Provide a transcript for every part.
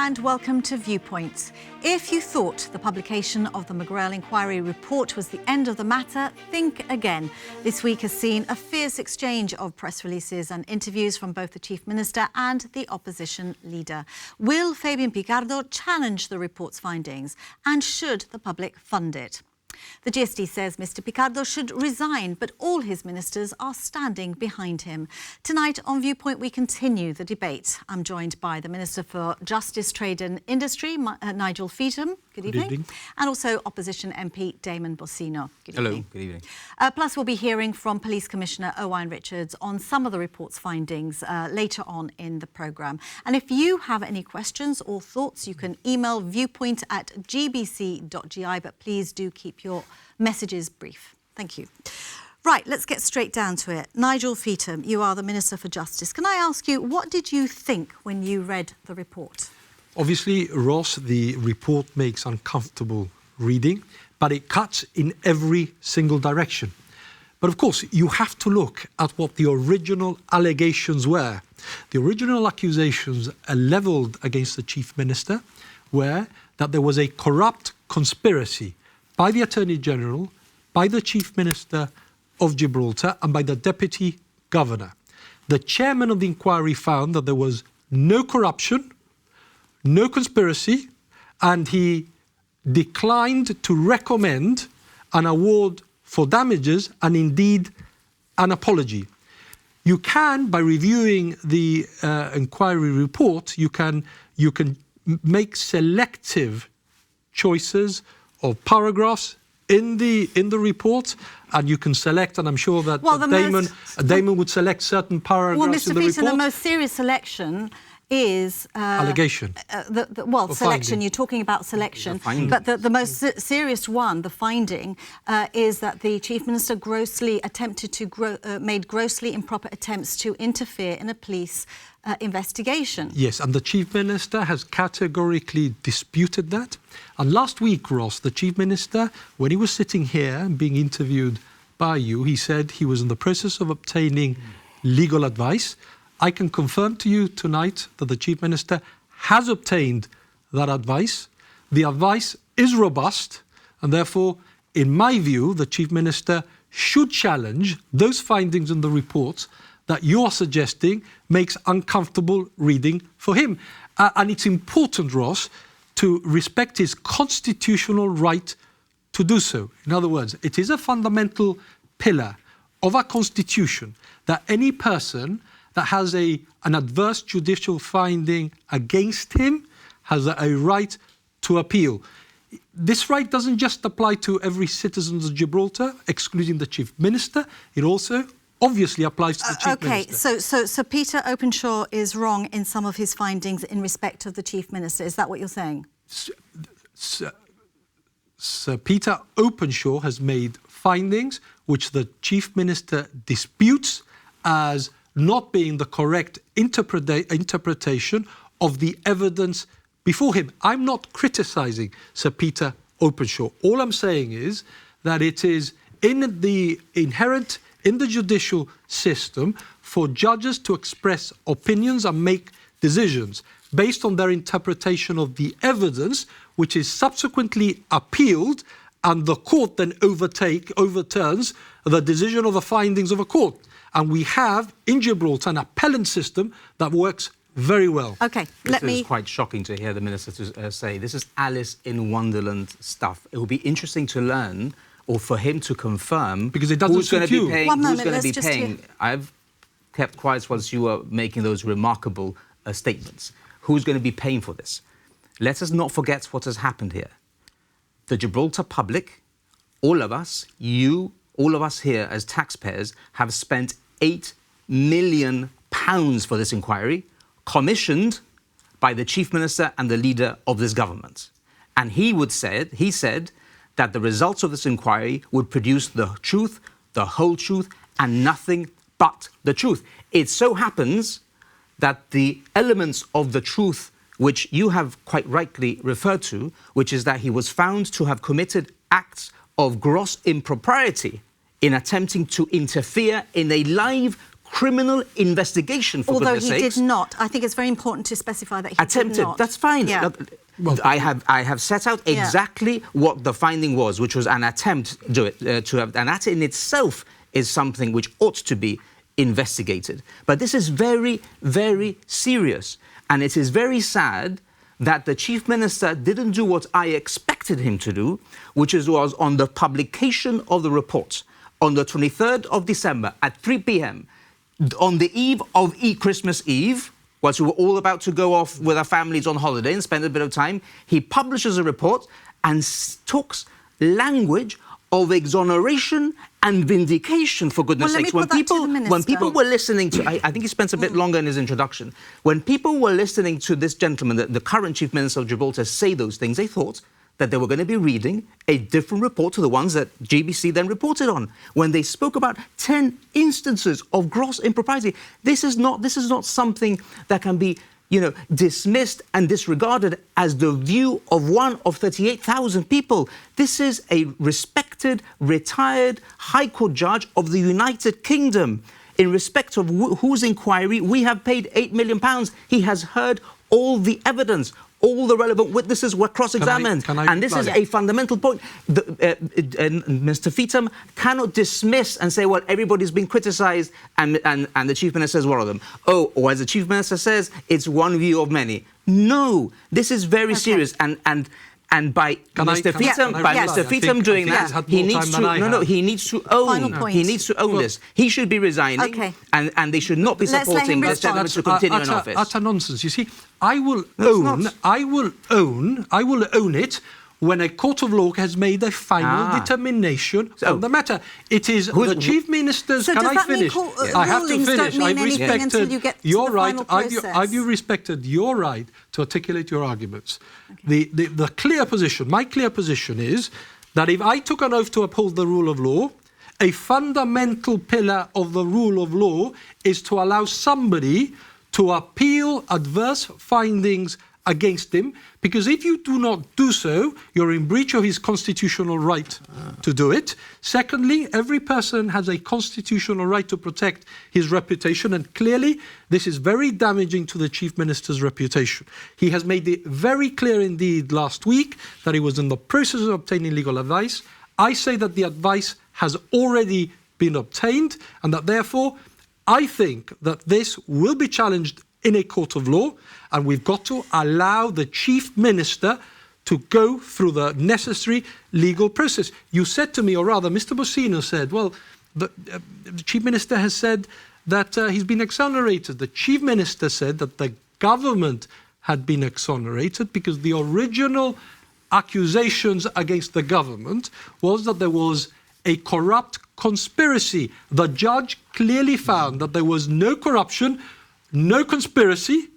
and welcome to Viewpoint. If you thought the publication of the McGrail Inquiry report was the end of the matter, think again. This week has seen a fierce exchange of press releases and interviews from both the Chief Minister and the opposition leader. Will Fabian Picardo challenge the report's findings, and should the public fund it? The GST says Mr Picardo should resign, but all his ministers are standing behind him. Tonight on Viewpoint, we continue the debate. I'm joined by the Minister for Justice, Trade and Industry, Nigel Feetham. Good evening. Good evening. And also Opposition MP Damon Bosino. Good evening. Hello. Good evening. Plus, we'll be hearing from Police Commissioner Owain Richards on some of the report's findings later on in the programme. And if you have any questions or thoughts, you can email viewpoint@gbc.gi, but please do keep your messages brief. Thank you. Right, let's get straight down to it. Nigel Feetham, you are the Minister for Justice. Can I ask you, what did you think when you read the report? Obviously, Ross, the report makes uncomfortable reading, but it cuts in every single direction. But of course, you have to look at what the original allegations were. The original accusations levelled against the Chief Minister were that there was a corrupt conspiracy by the Attorney General, by the Chief Minister of Gibraltar and by the Deputy Governor. The chairman of the inquiry found that there was no corruption, no conspiracy, and he declined to recommend an award for damages and indeed an apology. You can, by reviewing the inquiry report, you can make selective choices of paragraphs in the report, and you can select, and I'm sure that Damon would select certain paragraphs in the report. The most serious selection is allegation. Selection. Finding. You're talking about selection, but the most serious one, the finding, is that the Chief Minister made grossly improper attempts to interfere in a police investigation. Yes, and the Chief Minister has categorically disputed that. And last week, Ross, the Chief Minister, when he was sitting here being interviewed by you, he said he was in the process of obtaining legal advice. I can confirm to you tonight that the Chief Minister has obtained that advice. The advice is robust, and therefore, in my view, the Chief Minister should challenge those findings in the report that you're suggesting makes uncomfortable reading for him. And it's important, Ross, to respect his constitutional right to do so. In other words, it is a fundamental pillar of our Constitution that any person that has an adverse judicial finding against him has a right to appeal. This right doesn't just apply to every citizen of Gibraltar, excluding the Chief Minister. It also obviously applies to the Chief Minister. Okay, so Peter Openshaw is wrong in some of his findings in respect of the Chief Minister. Is that what you're saying? Sir Peter Openshaw has made findings which the Chief Minister disputes as not being the correct interpretation of the evidence before him. I'm not criticising Sir Peter Openshaw. All I'm saying is that it is inherent in the judicial system for judges to express opinions and make decisions based on their interpretation of the evidence, which is subsequently appealed, and the court then overturns the decision of the findings of a court. And we have, in Gibraltar, an appellant system that works very well. OK, This is quite shocking to hear the Minister say this is Alice in Wonderland stuff. It will be interesting to learn, or for him to confirm, because it doesn't suit you. Who's going to be paying. I've kept quiet whilst you were making those remarkable statements. Who's going to be paying for this? Let us not forget what has happened here. The Gibraltar public, all of us, you, all of us here as taxpayers, have spent £8 million for this inquiry, commissioned by the Chief Minister and the leader of this government. And he said that the results of this inquiry would produce the truth, the whole truth, and nothing but the truth. It so happens that the elements of the truth which you have quite rightly referred to, which is that he was found to have committed acts of gross impropriety in attempting to interfere in a live criminal investigation, for Although goodness he sakes. did not. I think it's very important to specify that he Attempted. did not. That's fine. Yeah. Look, I have set out exactly what the finding was, which was an attempt to do it, and that in itself is something which ought to be investigated. But this is very, very serious, and it is very sad that the Chief Minister didn't do what I expected him to do, which was on the publication of the report on the 23rd of December at 3 p.m. on the eve of Christmas Eve, whilst we were all about to go off with our families on holiday and spend a bit of time. He publishes a report and talks language of exoneration and vindication, for goodness sakes. When people were listening to, I think he spent a bit longer in his introduction. When people were listening to this gentleman, the current Chief Minister of Gibraltar, say those things, they thought that they were going to be reading a different report to the ones that GBC then reported on. When they spoke about 10 instances of gross impropriety, this is not something that can be, dismissed and disregarded as the view of one of 38,000 people. This is a respected, retired High Court judge of the United Kingdom. In respect of whose inquiry we have paid £8 million. He has heard all the evidence. All the relevant witnesses were cross-examined. And this is a fundamental point. Mr. Feetham cannot dismiss and say, well, everybody's been criticised, and the Chief Minister says one of them. Oh, or as the Chief Minister says, it's one view of many. No, this is very serious. And by Mr. Feetham doing that, he needs to own this. He should be resigning, and they should not be supporting this gentleman to continue in office. Utter nonsense. You see, I will own it when a court of law has made a final determination on the matter. It is the Chief Minister's... So can does I that finish? mean I have to finish. I've respected your right. I've respected your right to articulate your arguments. Okay. The clear position, my clear position is that if I took an oath to uphold the rule of law, a fundamental pillar of the rule of law is to allow somebody to appeal adverse findings against him, because if you do not do so, you're in breach of his constitutional right to do it. Secondly, every person has a constitutional right to protect his reputation, and clearly this is very damaging to the Chief Minister's reputation. He has made it very clear indeed last week that he was in the process of obtaining legal advice. I say that the advice has already been obtained, and that therefore I think that this will be challenged in a court of law, and we've got to allow the Chief Minister to go through the necessary legal process. You said to me, or rather Mr. Bosino said, well, the Chief Minister has said that he's been exonerated. The Chief Minister said that the government had been exonerated because the original accusations against the government was that there was a corrupt conspiracy. The judge clearly found that there was no corruption, no conspiracy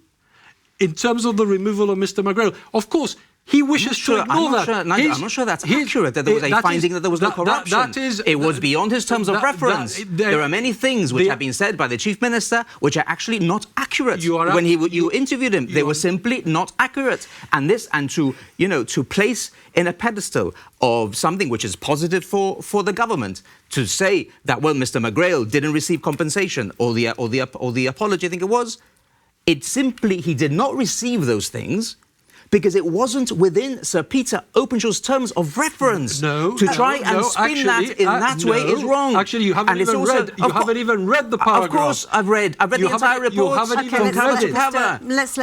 in terms of the removal of Mr. McGrail. Of course, he wishes to ignore that. I'm not sure that's accurate, that there was a finding that there was no corruption. It was beyond his terms of reference. There are many things which have been said by the Chief Minister which are actually not accurate. When you interviewed him, they were simply not accurate. And to place in a pedestal of something which is positive for the government, to say that, well, Mr. McGrail didn't receive compensation or the apology, I think it was, he did not receive those things because it wasn't within Sir Peter Openshaw's terms of reference. To try and spin that in that way is wrong. Actually, you haven't even read the paragraph. Of course, I've read the entire report. You haven't even read it.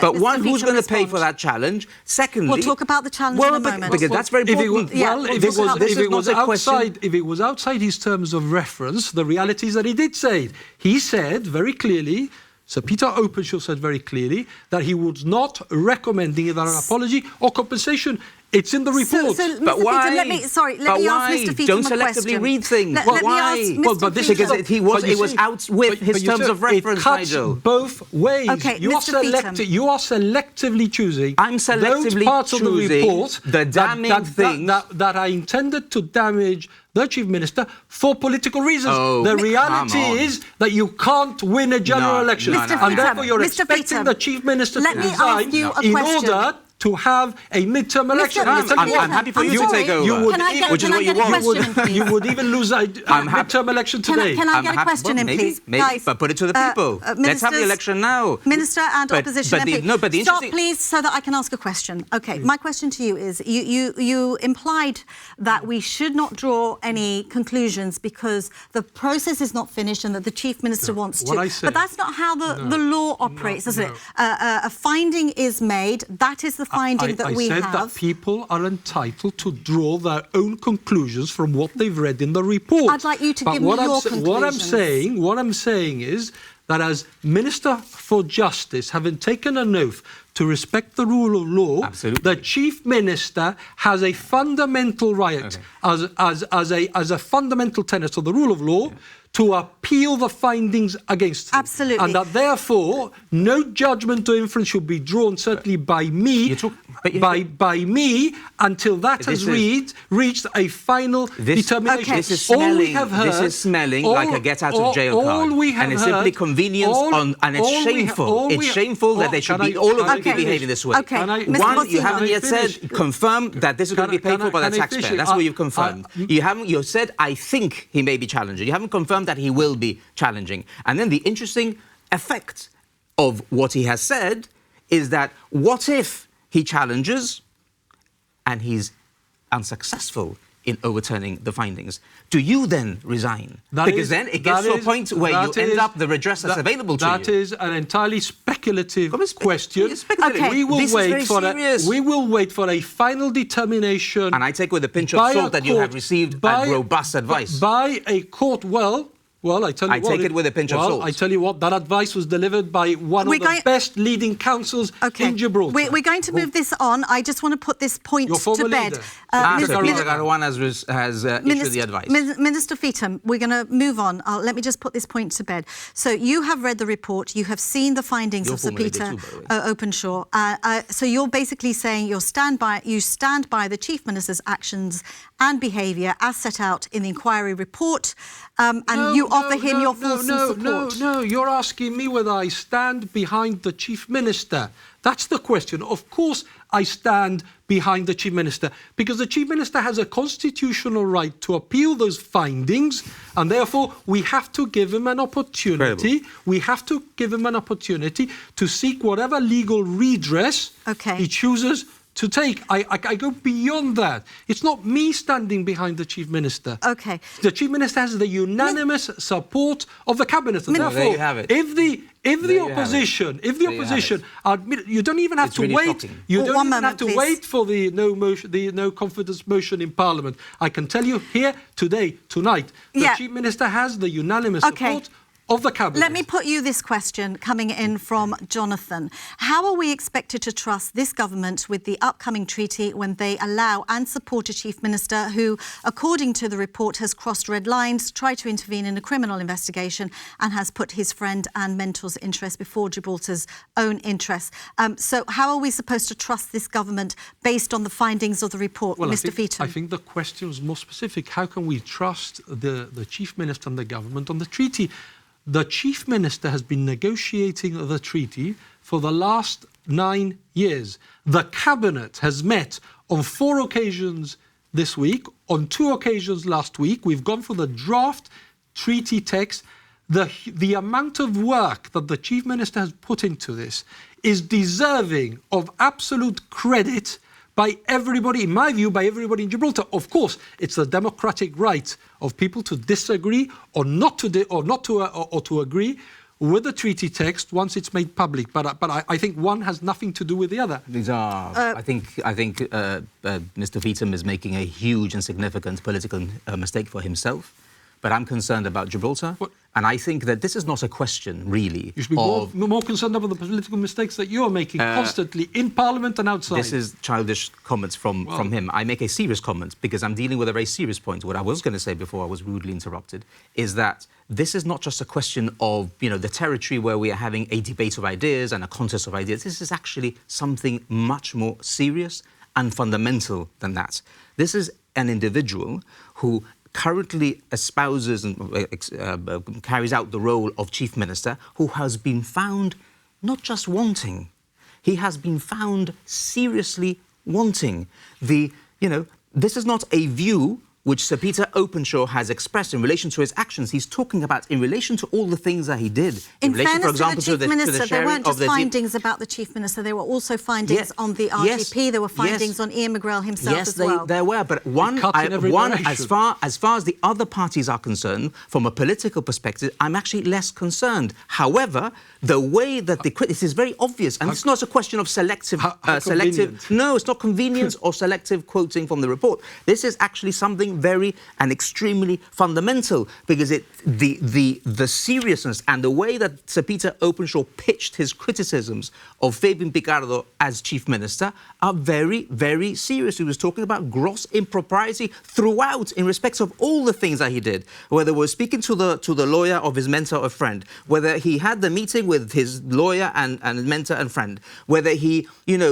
But one, who's going to pay for that challenge? Secondly, we'll talk about the challenge in a moment. Because that's very important. If it was outside his terms of reference, the reality is that he did say it. He said very clearly, Sir Peter Openshaw said very clearly that he was not recommending either an apology or compensation. It's in the report. But why? Let me ask Mr. Feetham Don't selectively read things. Why? Because he was out with his terms of reference, Nigel. Both ways. Okay, you are selectively choosing. I'm selectively those parts choosing of the report the damning things that are intended to damage the Chief Minister for political reasons. The reality is that you can't win a general election. And therefore you're expecting the Chief Minister to resign in order to have a midterm election. I'm happy for you to take over. Which is what you want. You would even lose a midterm election today. Can I get a question in, please? Maybe, Guys, but put it to the people. Let's have the election now. Minister and opposition MP. Stop, interesting... please, so that I can ask a question. OK, my question to you is, you implied that we should not draw any conclusions because the process is not finished and that the Chief Minister wants to. But that's not how the law operates, is it? A finding is made. That is the finding that we have. I said that people are entitled to draw their own conclusions from what they've read in the report. I'd like you to give me your conclusions. What I'm saying is that as Minister for Justice, having taken an oath to respect the rule of law, the Chief Minister has a fundamental right, as a fundamental tenet of the rule of law, to appeal the findings against him. Absolutely. And that therefore no judgment or inference should be drawn, certainly by me, by me, until that has reached a final determination. This is smelling like a get out of jail card. And it's simply convenience and it's shameful. It's shameful that they should be all of them be behaving this way. One, you haven't yet said, confirmed that this is going to be paid for by the taxpayer. That's what you've confirmed. You said, I think he may be challenging. You haven't confirmed that he will be challenging. And then the interesting effect of what he has said is that what if he challenges and he's unsuccessful in overturning the findings? Do you then resign? Because then it gets to a point where you end up the redress that's available to you. That is an entirely speculative question. We will wait for a final determination. And I take with a pinch of salt that you have received robust advice. By a court, well, I tell you what. I take it with a pinch of salt. I tell you what, that advice was delivered by one of the best leading counsels in Gibraltar. We're going to move this on. I just want to put this point to bed. Minister Garouan has issued the advice. Minister Feetham, we're going to move on. Let me just put this point to bed. So you have read the report. You have seen the findings of Sir Peter Openshaw. So you're basically saying you stand by the Chief Minister's actions and behaviour as set out in the inquiry report, and you offer him your full support. No, you're asking me whether I stand behind the Chief Minister. That's the question. Of course I stand behind the Chief Minister, because the Chief Minister has a constitutional right to appeal those findings, and therefore we have to give him an opportunity. Incredible. We have to give him an opportunity to seek whatever legal redress he chooses to take. I go beyond that. It's not me standing behind the Chief Minister. The Chief Minister has the unanimous support of the Cabinet. And therefore, there you have it. If the opposition, admit, you don't even have to wait. Shocking. You don't even have to wait for the no confidence motion in Parliament. I can tell you here today, tonight, the Chief Minister has the unanimous support of the Cabinet. Let me put you this question coming in from Jonathan. How are we expected to trust this government with the upcoming treaty when they allow and support a Chief Minister who, according to the report, has crossed red lines, tried to intervene in a criminal investigation and has put his friend and mentor's interests before Gibraltar's own interests? So how are we supposed to trust this government based on the findings of the report, Mr. Feetham? I think the question was more specific. How can we trust the Chief Minister and the government on the treaty? The Chief Minister has been negotiating the treaty for the last 9 years. The Cabinet has met on 4 occasions this week, on 2 occasions last week. We've gone through the draft treaty text. The amount of work that the Chief Minister has put into this is deserving of absolute credit by everybody, in my view, by everybody in Gibraltar. Of course, it's the democratic right of people to disagree or to agree with the treaty text once it's made public. But I think one has nothing to do with the other. These are. I think Mr. Feetham is making a huge and significant political mistake for himself. But I'm concerned about Gibraltar. And I think that this is not a question, really. You should be more concerned about the political mistakes that you are making constantly in Parliament and outside. This is childish comments from him. I make a serious comment because I'm dealing with a very serious point. What I was going to say before I was rudely interrupted is that this is not just a question of, the territory where we are having a debate of ideas and a contest of ideas. This is actually something much more serious and fundamental than that. This is an individual who currently espouses and carries out the role of Chief Minister, who has been found not just wanting, he has been found seriously wanting. This is not a view which Sir Peter Openshaw has expressed in relation to his actions. He's talking about in relation to all the things that he did. In relation, fairness for example, to the Chief Minister, there weren't just the findings about the Chief Minister, there were also findings on the RGP, there were findings on Ian McGrail himself as well. Yes, there were, but one as far as the other parties are concerned, from a political perspective, I'm actually less concerned. However, the way that this is very obvious, and it's not a question of selective. No, it's not convenience or selective quoting from the report. This is actually something very and extremely fundamental, because the seriousness and the way that Sir Peter Openshaw pitched his criticisms of Fabian Picardo as Chief Minister are very, very serious. He was talking about gross impropriety throughout in respect of all the things that he did, whether it was speaking to the lawyer of his mentor or friend, whether he had the meeting with his lawyer and mentor and friend, whether he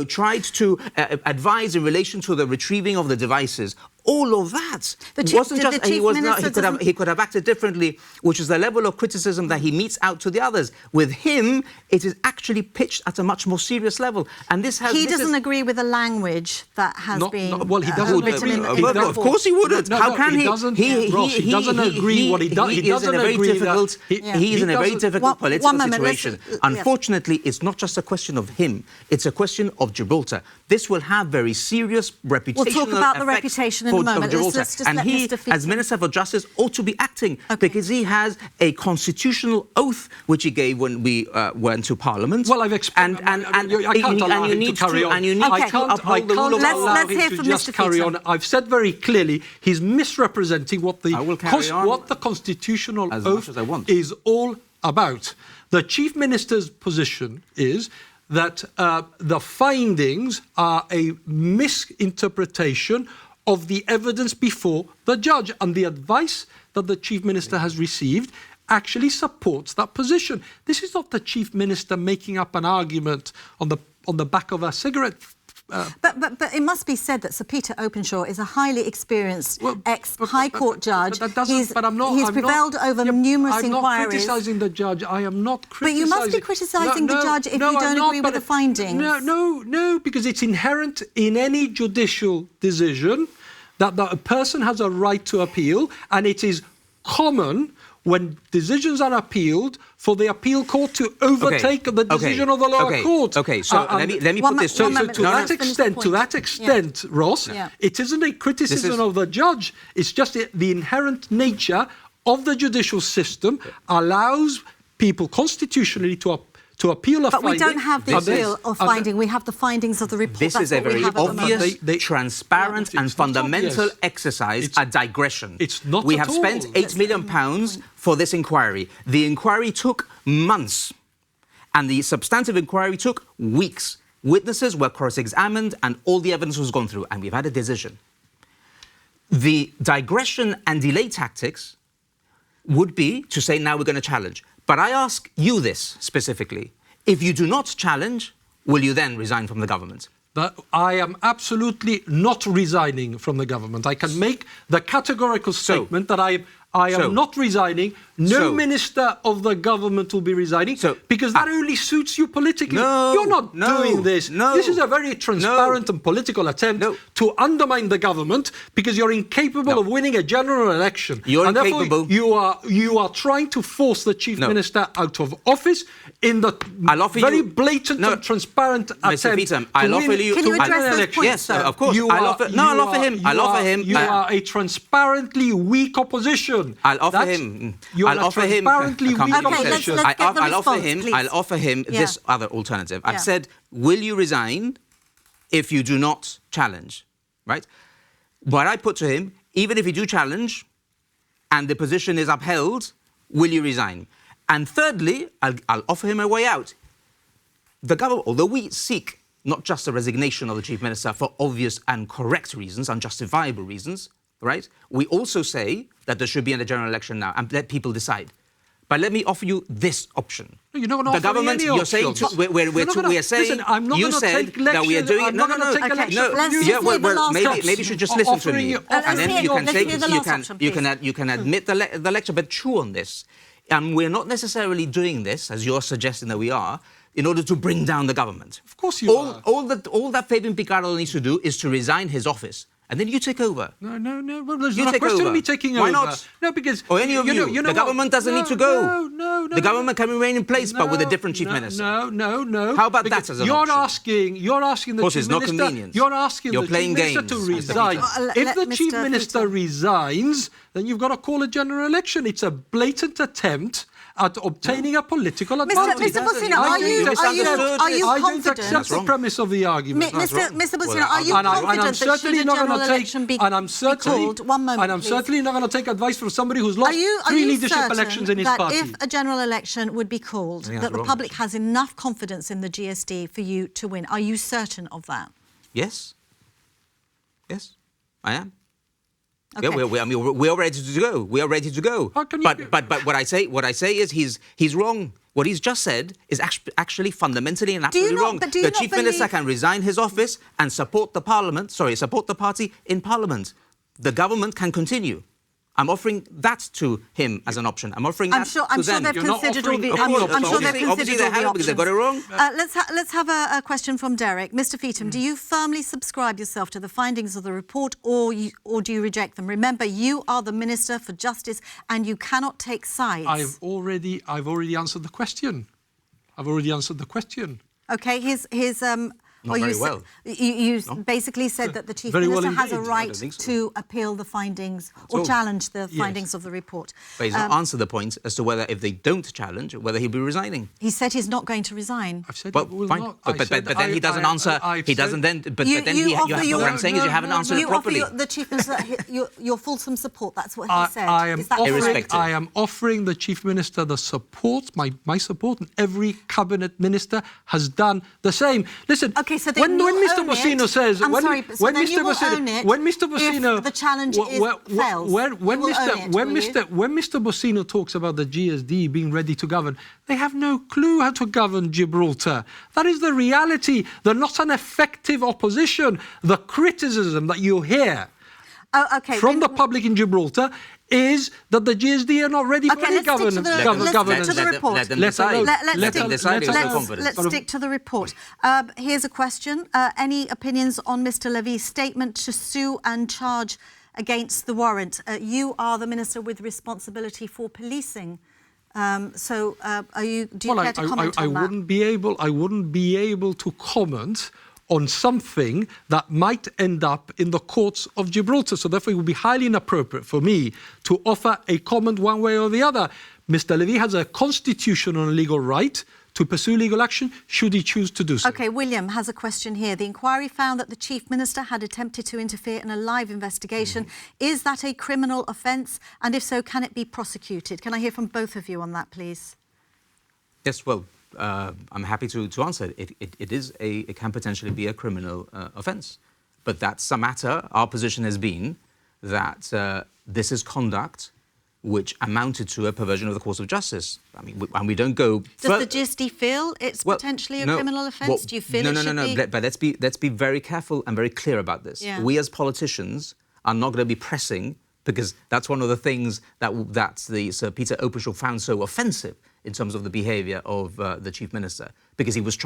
tried to advise in relation to the retrieving of the devices. All of that wasn't just he could have acted differently, which is the level of criticism that he metes out to the others. With him, it is actually pitched at a much more serious level, and he doesn't agree with the language that has been. Well, he doesn't agree. Of course, he wouldn't. How can he? He doesn't agree. What he does, he doesn't agree that he's in a very difficult political situation. Unfortunately, it's not just a question of him; it's a question of Gibraltar. This will have very serious reputational We'll talk about the effects reputation in a moment. Let's just and he, as Minister for Justice, ought to be acting because he has a constitutional oath which he gave when we went to Parliament. Well, I've explained, and you need to uphold the rule of law. Let's hear from Mr. Feetham. I've said very clearly he's misrepresenting what the constitutional oath is all about. The Chief Minister's position is that the findings are a misinterpretation of the evidence before the judge, and the advice that the Chief Minister has received actually supports that position. This is not the Chief Minister making up an argument on the back of a cigarette. But it must be said that Sir Peter Openshaw is a highly experienced ex-High Court judge. He's prevailed over numerous inquiries. I'm not criticising the judge. I am not criticising... But you must be criticising the judge if you don't agree with the findings. No, because it's inherent in any judicial decision that a person has a right to appeal, and it is common when decisions are appealed for the appeal court to overtake the decision of the lower court. Okay, so let me put this to that extent, Ross, it isn't a criticism of the judge. It's just the inherent nature of the judicial system allows people constitutionally to appeal a finding. But we don't have the appeal of finding. We have the findings of the report. This is a very obvious, transparent and fundamental exercise, a digression. It's not We have spent £8 million for this inquiry. The inquiry took months, and the substantive inquiry took weeks. Witnesses were cross-examined, and all the evidence was gone through, and we've had a decision. The digression and delay tactics would be to say, now we're going to challenge. But I ask you this specifically. If you do not challenge, will you then resign from the government? I am absolutely not resigning from the government. I can make the categorical statement that I am not resigning. No minister of the government will be resigning because that only suits you politically. You're not doing this. This is a very transparent and political attempt to undermine the government because you're incapable of winning a general election. You're incapable. You are trying to force the Chief Minister out of office in the very blatant and transparent attempt to win an election. Yes, of course. I'll offer him. You are a transparently weak opposition. I'll offer him. I'll offer him this other alternative. I've said, will you resign if you do not challenge? Right? But I put to him, even if you do challenge and the position is upheld, will you resign? And thirdly, I'll offer him a way out. The government, although we seek not just the resignation of the Chief Minister for obvious and correct reasons, unjustifiable reasons, right? We also say that there should be a general election now and let people decide. But let me offer you this option. You're not going to offer me any you're saying we are saying listen, I'm not you said that we are doing it. Maybe you should just listen to me, and then you can admit the lecture. But true on this. And we're not necessarily doing this, as you're suggesting that we are, in order to bring down the government. Of course you are. All that Fabian Picardo needs to do is to resign his office. And then you take over. No. Well, there's You not a take question over. of me taking Why over. not? No, because... Or any of you. know The what? government doesn't need to go. No. The government can remain in place, but with a different chief minister. No. How about Because that as an you're option? You're asking the Of course, chief it's not minister... convenient. You're asking You're the playing chief minister to games, Mr. resign. Feetham. If the Let chief Mr. minister Feetham. resigns, then you've got to call a general election. It's a blatant attempt at obtaining a political advantage. Mr. Bosino, I are you don't confident? accept the premise of the argument. Mr. Bosino, Well, are you and I'm confident that should certainly a not general going to take. election be And I'm certainly. called? One moment, And I'm please. certainly not going to take advice from somebody who's lost Are three you leadership certain elections in his that party. if a general election would be called, think that that's the wrong, public actually. has enough confidence in the GSD for you to win? Are you certain of that? Yes. Yes, I am. Okay. Yeah, we are ready to go. We are ready to go. How can you But what I say is he's wrong. What he's just said is actually fundamentally and absolutely not- wrong. but do you The not chief minister believe- can resign his office and support the party in parliament. The government can continue. I'm offering that to him as an option. I'm offering that to them. I'm sure they've You're not considered all offering- the. Of I'm course, sure they've obviously considered they all the haven't because they've got it wrong. Let's have a question from Derek. Mr. Feetham, do you firmly subscribe yourself to the findings of the report, or do you reject them? Remember, you are the Minister for Justice, and you cannot take sides. I've already answered the question. Okay, Not very well. You basically said that the Chief Very well Minister has a indeed. I right don't think so. to appeal the findings or all. challenge the findings of the report. But he's not answered the point as to whether, if they don't challenge, whether he'll be resigning. He said he's not going to resign. I've said Well, it will fine. not. But then he doesn't answer. He doesn't then. But then what I'm saying is you haven't answered it You offer properly. the Chief Minister your fulsome support. That's what he said. Is that Irrespective. correct? I am offering the Chief Minister the support, my support, and every cabinet minister has done the same. Listen, Okay, so then when you'll Mr. own Bosino it. says, I'm when, sorry, so when then Mr. you will Bosino, own it when Mr. Bosino, if the challenge fails. when You will Mr. own it, when will you? Mr. when Mr. Bosino talks about the GSD being ready to govern, they have no clue how to govern Gibraltar. That is the reality. They're not an effective opposition. The criticism that you hear from the public in Gibraltar is that the GSD are not ready for any governance. Let's stick to the report. Let them decide. Let them decide with let's- confidence. Let's stick to the report. Here's a question. Any opinions on Mr. Levy's statement to sue and charge against the warrant? You are the minister with responsibility for policing. Do you care to comment on that? I wouldn't be able to comment on something that might end up in the courts of Gibraltar. So therefore, it would be highly inappropriate for me to offer a comment one way or the other. Mr. Levy has a constitutional and legal right to pursue legal action should he choose to do so. OK, William has a question here. The inquiry found that the Chief Minister had attempted to interfere in a live investigation. Is that a criminal offence? And if so, can it be prosecuted? Can I hear from both of you on that, please? Yes, well, I'm happy to answer. It can potentially be a criminal offence. But that's a matter. Our position has been that this is conduct which amounted to a perversion of the course of justice. I mean, and we don't go... Does the GSD feel it's potentially a criminal offence? Do you feel it should be? But let's be very careful and very clear about this. Yeah. We as politicians are not going to be pressing, because that's one of the things that the Sir Peter Openshaw found so offensive in terms of the behaviour of the Chief Minister, because he was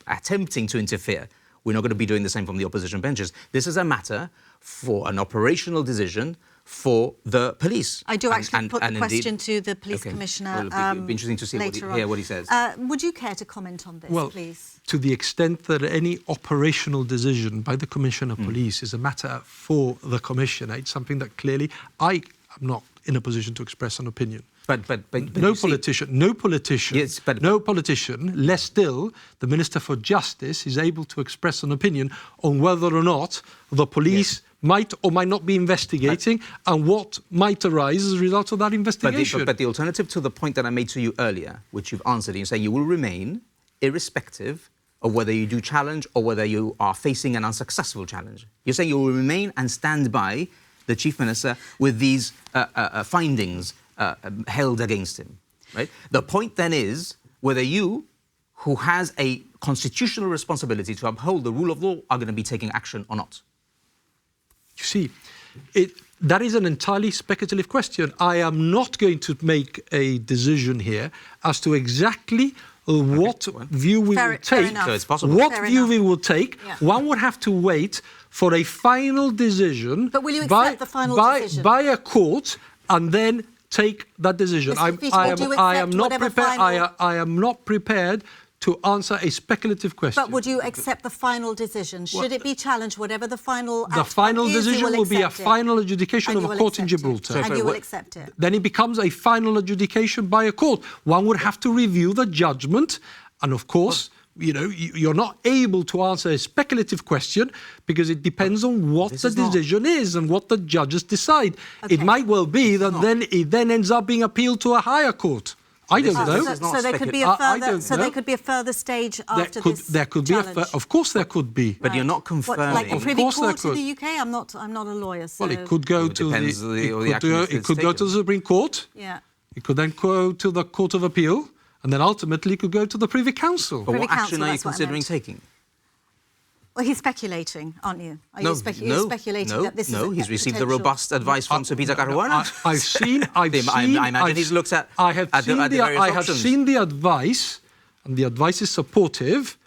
attempting to interfere. We're not going to be doing the same from the opposition benches. This is a matter for an operational decision for the police. I do actually put the question to the Police Commissioner Well, it'll be interesting to see hear what he says. Would you care to comment on this, please? To the extent that any operational decision by the Commissioner of Police is a matter for the Commissioner, it's something that clearly I am not in a position to express an opinion. But no politician, Yes, but no politician, less still the Minister for Justice is able to express an opinion on whether or not the police might or might not be investigating and what might arise as a result of that investigation. But the alternative to the point that I made to you earlier, which you've answered, you say you will remain irrespective of whether you do challenge or whether you are facing an unsuccessful challenge. You're saying you will remain and stand by the Chief Minister with these findings held against him, right? The point then is whether you, who has a constitutional responsibility to uphold the rule of law, are going to be taking action or not. You see, that is an entirely speculative question. I am not going to make a decision here as to exactly what view we will take. So it's possible. What view we will take. Yeah. One would have to wait for a final decision. But will you accept the final decision? By a court, and then take that decision. I am not prepared. I am not prepared to answer a speculative question. But would you accept the final decision? Should it be challenged, whatever the final The final decision will be a final adjudication of a court in Gibraltar. And you will accept it. Then it becomes a final adjudication by a court. One would have to review the judgment, and of course, you're not able to answer a speculative question because it depends on what the decision is and what the judges decide. Okay. It might well be that it then ends up being appealed to a higher court. I don't know. So there could be a further. There could be a further stage after this. There could challenge. be. Of course, there could be. But you're not confirming. Like the Privy Court in the UK. I'm not a lawyer. So. Well, it could go to it could go to the Supreme Court. Yeah. It could then go to the Court of Appeal, and then ultimately it could go to the Privy Council. But what action are you considering taking? Well, he's speculating, aren't you? You're speculating that this is No, he's received the robust advice from Sir Peter Caruana. I imagine he's looked at I have seen the advice, and the advice is supportive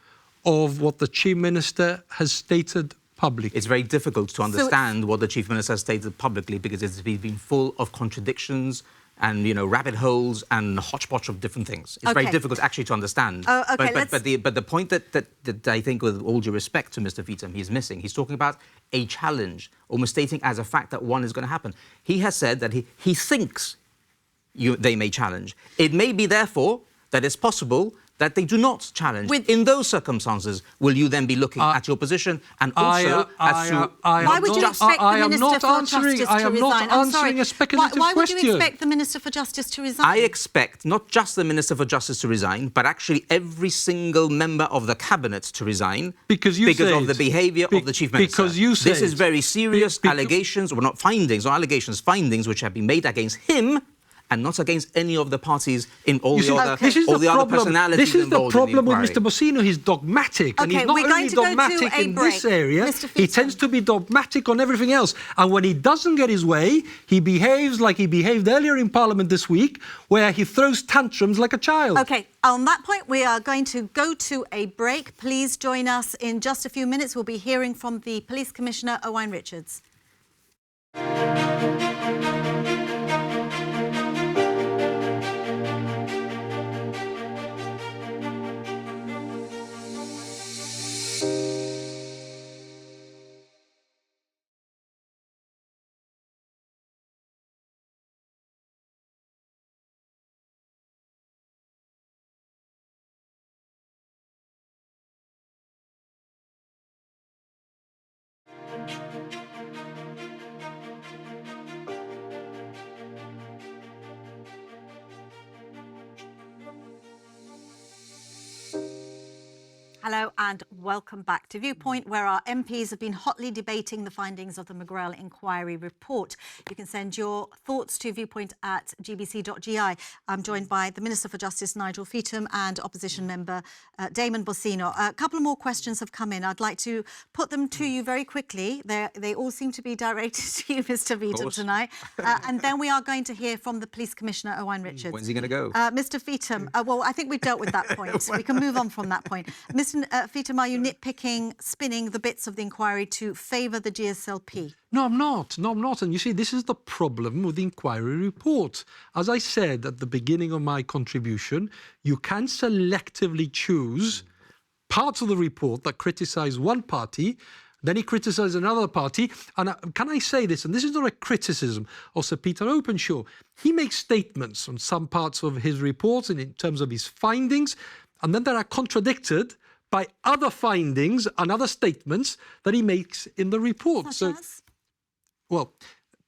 of what the Chief Minister has stated publicly. It's very difficult to understand what the Chief Minister has stated publicly because it's been full of contradictions and rabbit holes and hodgepodge of different things. It's very difficult actually to understand. But the point that I think, with all due respect to Mr. Feetham, he's missing. He's talking about a challenge, almost stating as a fact that one is going to happen. He has said that he thinks they may challenge. It may be, therefore, that it's possible that they do not challenge. In those circumstances, will you then be looking at your position and also why would you expect the Minister for Justice to resign? I am not answering a speculative question. Why would you expect the Minister for Justice to resign? I expect not just the Minister for Justice to resign, but actually every single member of the Cabinet to resign because of the behaviour of the Chief Minister. Because you say this is very serious allegations, or not findings, or allegations, findings which have been made against him and not against any of the parties in all the other personalities. This is the problem with Mr. Mr. Bosino. He's dogmatic, and he's not only dogmatic in this area. He tends to be dogmatic on everything else. And when he doesn't get his way, he behaves like he behaved earlier in Parliament this week, where he throws tantrums like a child. OK, on that point, we are going to go to a break. Please join us in just a few minutes. We'll be hearing from the Police Commissioner, Owain Richards. Hello and welcome back to Viewpoint, where our MPs have been hotly debating the findings of the McGrail Inquiry report. You can send your thoughts to viewpoint@gbc.gi. I'm joined by the Minister for Justice, Nigel Feetham, and opposition member Damon Bosino. A couple more questions have come in. I'd like to put them to you very quickly. They all seem to be directed to you, Mr. Feetham, tonight. And then we are going to hear from the Police Commissioner, Owain Richards. When's he going to go? Mr. Feetham, well, I think we've dealt with that point. We can move on from that point. Mr. Feetham, are you nitpicking, spinning the bits of the inquiry to favour the GSLP? No, I'm not. No, I'm not. And you see, this is the problem with the inquiry report. As I said at the beginning of my contribution, you can selectively choose parts of the report that criticise one party, then he criticises another party. And can I say this? And this is not a criticism of Sir Peter Openshaw. He makes statements on some parts of his reports and in terms of his findings, and then they are contradicted by other findings and other statements that he makes in the report. Well,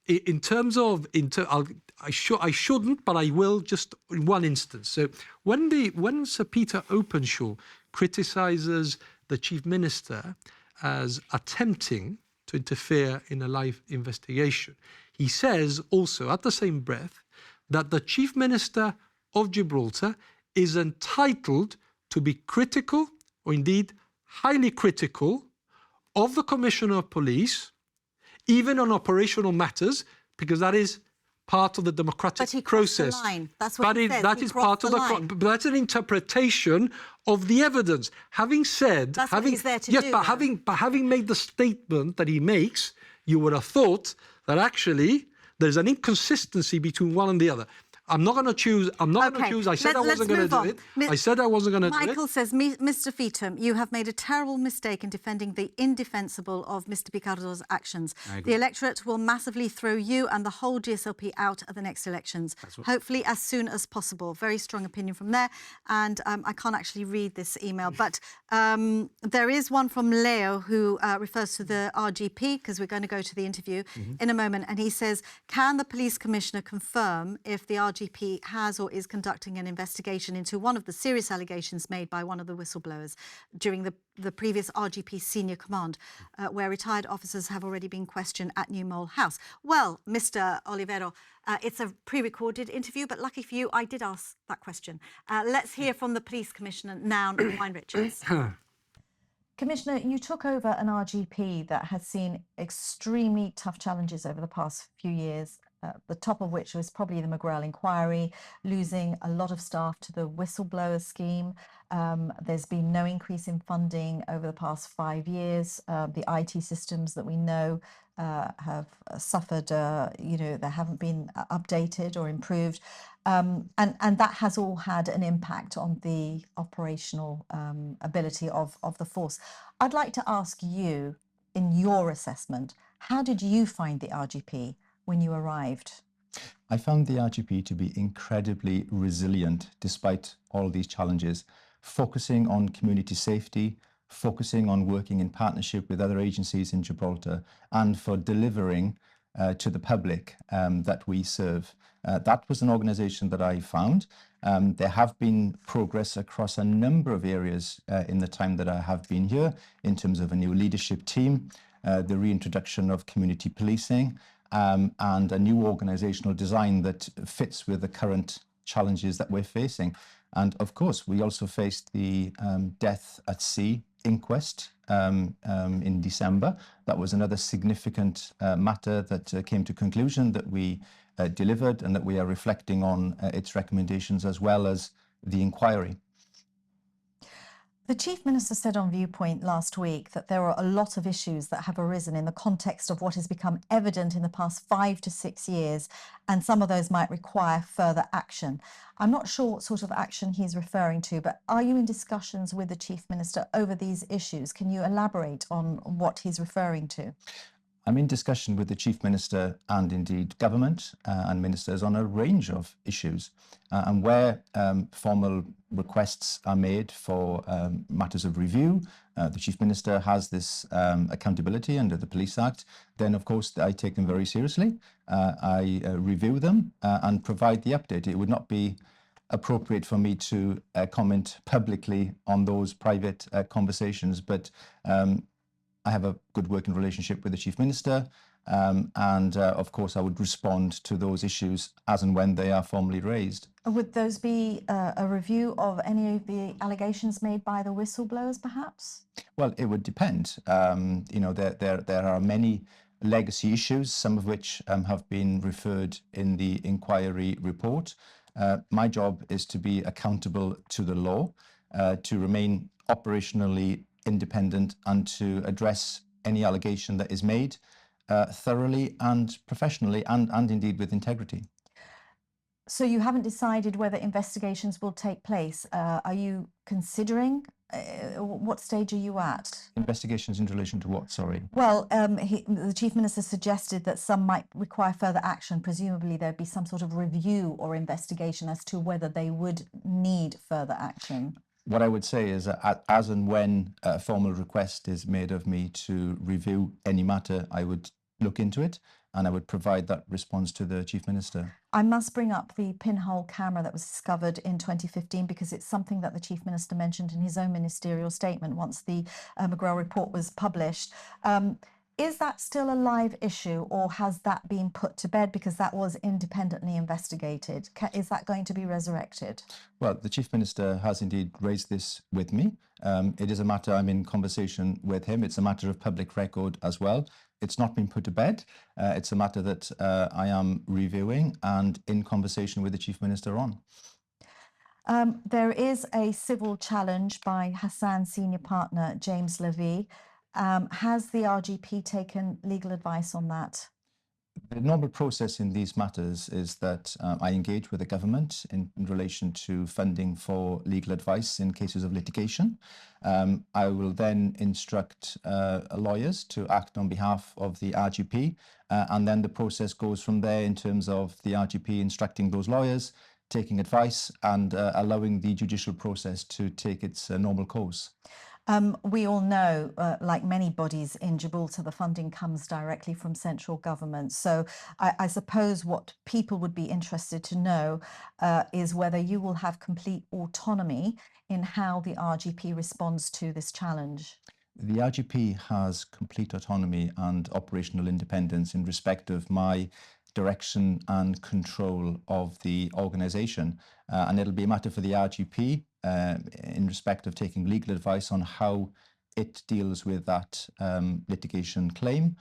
in terms of, I shouldn't, but I will just in one instance. So when Sir Peter Openshaw criticises the Chief Minister as attempting to interfere in a live investigation, he says also at the same breath that the Chief Minister of Gibraltar is entitled to be critical, or indeed highly critical, of the Commissioner of Police, even on operational matters, because that is part of the democratic But he crossed the process. line. That's what he says. That He is crossed part of the the. line. But that's an interpretation of the evidence. Having said, That's what he's there to yes, do, but though. having made the statement that he makes, you would have thought that actually there's an inconsistency between one and the other. I'm not going to choose. I said I wasn't going to do it. I said I wasn't going to do it. Michael says, Mr. Feetham, you have made a terrible mistake in defending the indefensible of Mr. Picardo's actions. The electorate will massively throw you and the whole GSLP out at the next elections, hopefully as soon as possible. Very strong opinion from there. And I can't actually read this email, but there is one from Leo who refers to the RGP, because we're going to go to the interview in a moment. And he says, can the police commissioner confirm if the RGP has or is conducting an investigation into one of the serious allegations made by one of the whistleblowers during the previous RGP senior command, where retired officers have already been questioned at New Mole House? Well, Mr. Olivero, it's a pre-recorded interview, but lucky for you, I did ask that question. Let's hear from the Police Commissioner now, Owain Richards. Commissioner, you took over an RGP that has seen extremely tough challenges over the past few years, the top of which was probably the McGrail Inquiry, losing a lot of staff to the whistleblower scheme. There's been no increase in funding over the past 5 years. The IT systems that we know have suffered, they haven't been updated or improved. And that has all had an impact on the operational ability of the force. I'd like to ask you, in your assessment, how did you find the RGP when you arrived? I found the RGP to be incredibly resilient despite all these challenges, focusing on community safety, focusing on working in partnership with other agencies in Gibraltar, and for delivering to the public that we serve. That was an organisation that I found. There have been progress across a number of areas in the time that I have been here, in terms of a new leadership team, the reintroduction of community policing, and a new organisational design that fits with the current challenges that we're facing. And of course, we also faced the death at sea inquest in December. That was another significant matter that came to conclusion that we delivered, and that we are reflecting on its recommendations as well as the inquiry. The Chief Minister said on Viewpoint last week that there are a lot of issues that have arisen in the context of what has become evident in the past 5 to 6 years, and some of those might require further action. I'm not sure what sort of action he's referring to, but are you in discussions with the Chief Minister over these issues? Can you elaborate on what he's referring to? I'm in discussion with the Chief Minister and indeed government and ministers on a range of issues, and where formal requests are made for matters of review, the Chief Minister has this accountability under the Police Act. Then of course I take them very seriously. I review them and provide the update. It would not be appropriate for me to comment publicly on those private conversations, but I have a good working relationship with the Chief Minister, and of course I would respond to those issues as and when they are formally raised. Would those be a review of any of the allegations made by the whistleblowers, perhaps? Well, it would depend. There are many legacy issues, some of which have been referred in the inquiry report. My job is to be accountable to the law, to remain operationally independent, and to address any allegation that is made thoroughly and professionally, and indeed with integrity. So you haven't decided whether investigations will take place. Are you considering? What stage are you at? Investigations in relation to what, sorry? Well, the Chief Minister suggested that some might require further action. Presumably there'd be some sort of review or investigation as to whether they would need further action. What I would say is that as and when a formal request is made of me to review any matter, I would look into it and I would provide that response to the Chief Minister. I must bring up the pinhole camera that was discovered in 2015, because it's something that the Chief Minister mentioned in his own ministerial statement once the McGrail report was published. Is that still a live issue, or has that been put to bed because that was independently investigated? Is that going to be resurrected? Well, the Chief Minister has indeed raised this with me. It is a matter I'm in conversation with him. It's a matter of public record as well. It's not been put to bed. It's a matter that I am reviewing and in conversation with the Chief Minister on. There is a civil challenge by Hassan's senior partner, James Levy. Has the RGP taken legal advice on that? The normal process in these matters is that I engage with the government in relation to funding for legal advice in cases of litigation. I will then instruct lawyers to act on behalf of the RGP, and then the process goes from there in terms of the RGP instructing those lawyers, taking advice, and allowing the judicial process to take its normal course. We all know, like many bodies in Gibraltar, the funding comes directly from central government. So I suppose what people would be interested to know is whether you will have complete autonomy in how the RGP responds to this challenge. The RGP has complete autonomy and operational independence in respect of my direction and control of the organisation. And it'll be a matter for the RGP in respect of taking legal advice on how it deals with that litigation claim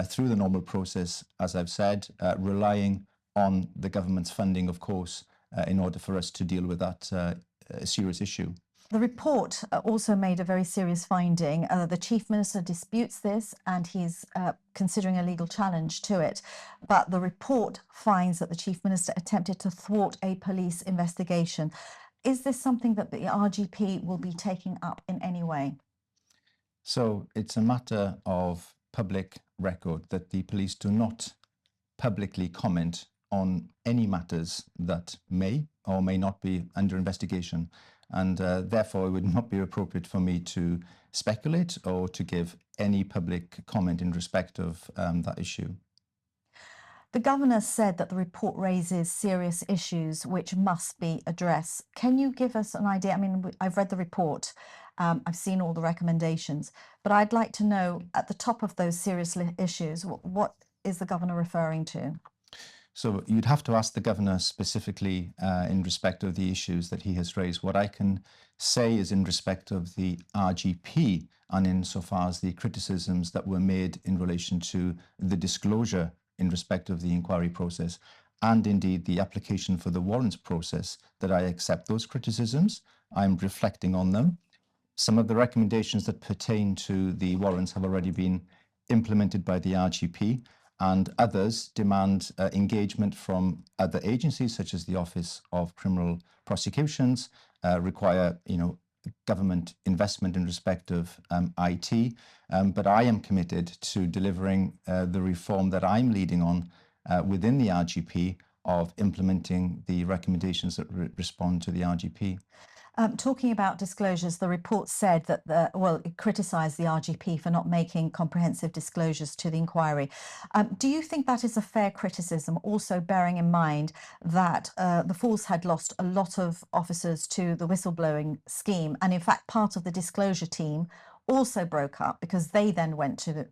through the normal process, as I've said, relying on the government's funding, of course, in order for us to deal with that serious issue. The report also made a very serious finding. The Chief Minister disputes this and he's considering a legal challenge to it. But the report finds that the Chief Minister attempted to thwart a police investigation. Is this something that the RGP will be taking up in any way? So it's a matter of public record that the police do not publicly comment on any matters that may or may not be under investigation. And therefore, it would not be appropriate for me to speculate or to give any public comment in respect of that issue. The Governor said that the report raises serious issues which must be addressed. Can you give us an idea? I mean, I've read the report, I've seen all the recommendations, but I'd like to know at the top of those serious issues, what is the Governor referring to? So you'd have to ask the Governor specifically in respect of the issues that he has raised. What I can say is in respect of the RGP and insofar as the criticisms that were made in relation to the disclosure in respect of the inquiry process and indeed the application for the warrants process, that I accept those criticisms. I'm reflecting on them. Some of the recommendations that pertain to the warrants have already been implemented by the RGP, and others demand engagement from other agencies such as the Office of Criminal Prosecutions, require government investment in respect of IT, but I am committed to delivering the reform that I'm leading on within the RGP of implementing the recommendations that respond to the RGP. Talking about disclosures, the report said that, it criticised the RGP for not making comprehensive disclosures to the inquiry. Do you think that is a fair criticism, also bearing in mind that the force had lost a lot of officers to the whistleblowing scheme, and in fact part of the disclosure team also broke up because they then went to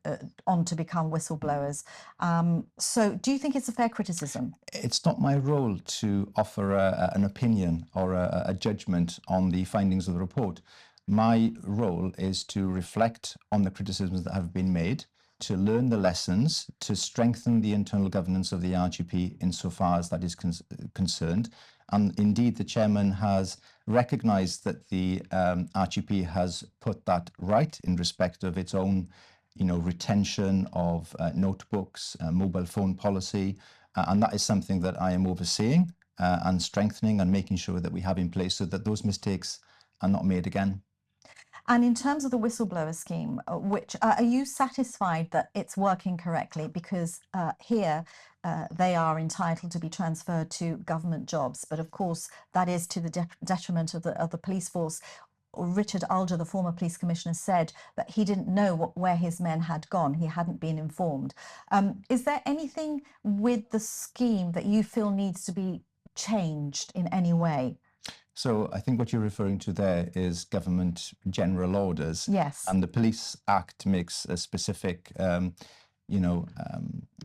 on to become whistleblowers. So do you think it's a fair criticism? It's not my role to offer an opinion or a judgment on the findings of the report. My role is to reflect on the criticisms that have been made, to learn the lessons, to strengthen the internal governance of the RGP insofar as that is concerned. And indeed, the chairman has recognised that the RGP has put that right in respect of its own, retention of notebooks, mobile phone policy, and that is something that I am overseeing and strengthening and making sure that we have in place so that those mistakes are not made again. And in terms of the whistleblower scheme, are you satisfied that it's working correctly? Because here they are entitled to be transferred to government jobs, but of course that is to the detriment of the police force. Richard Alger, the former police commissioner, said that he didn't know where his men had gone. He hadn't been informed. Is there anything with the scheme that you feel needs to be changed in any way? So I think what you're referring to there is government general orders. Yes. And the Police Act makes a specific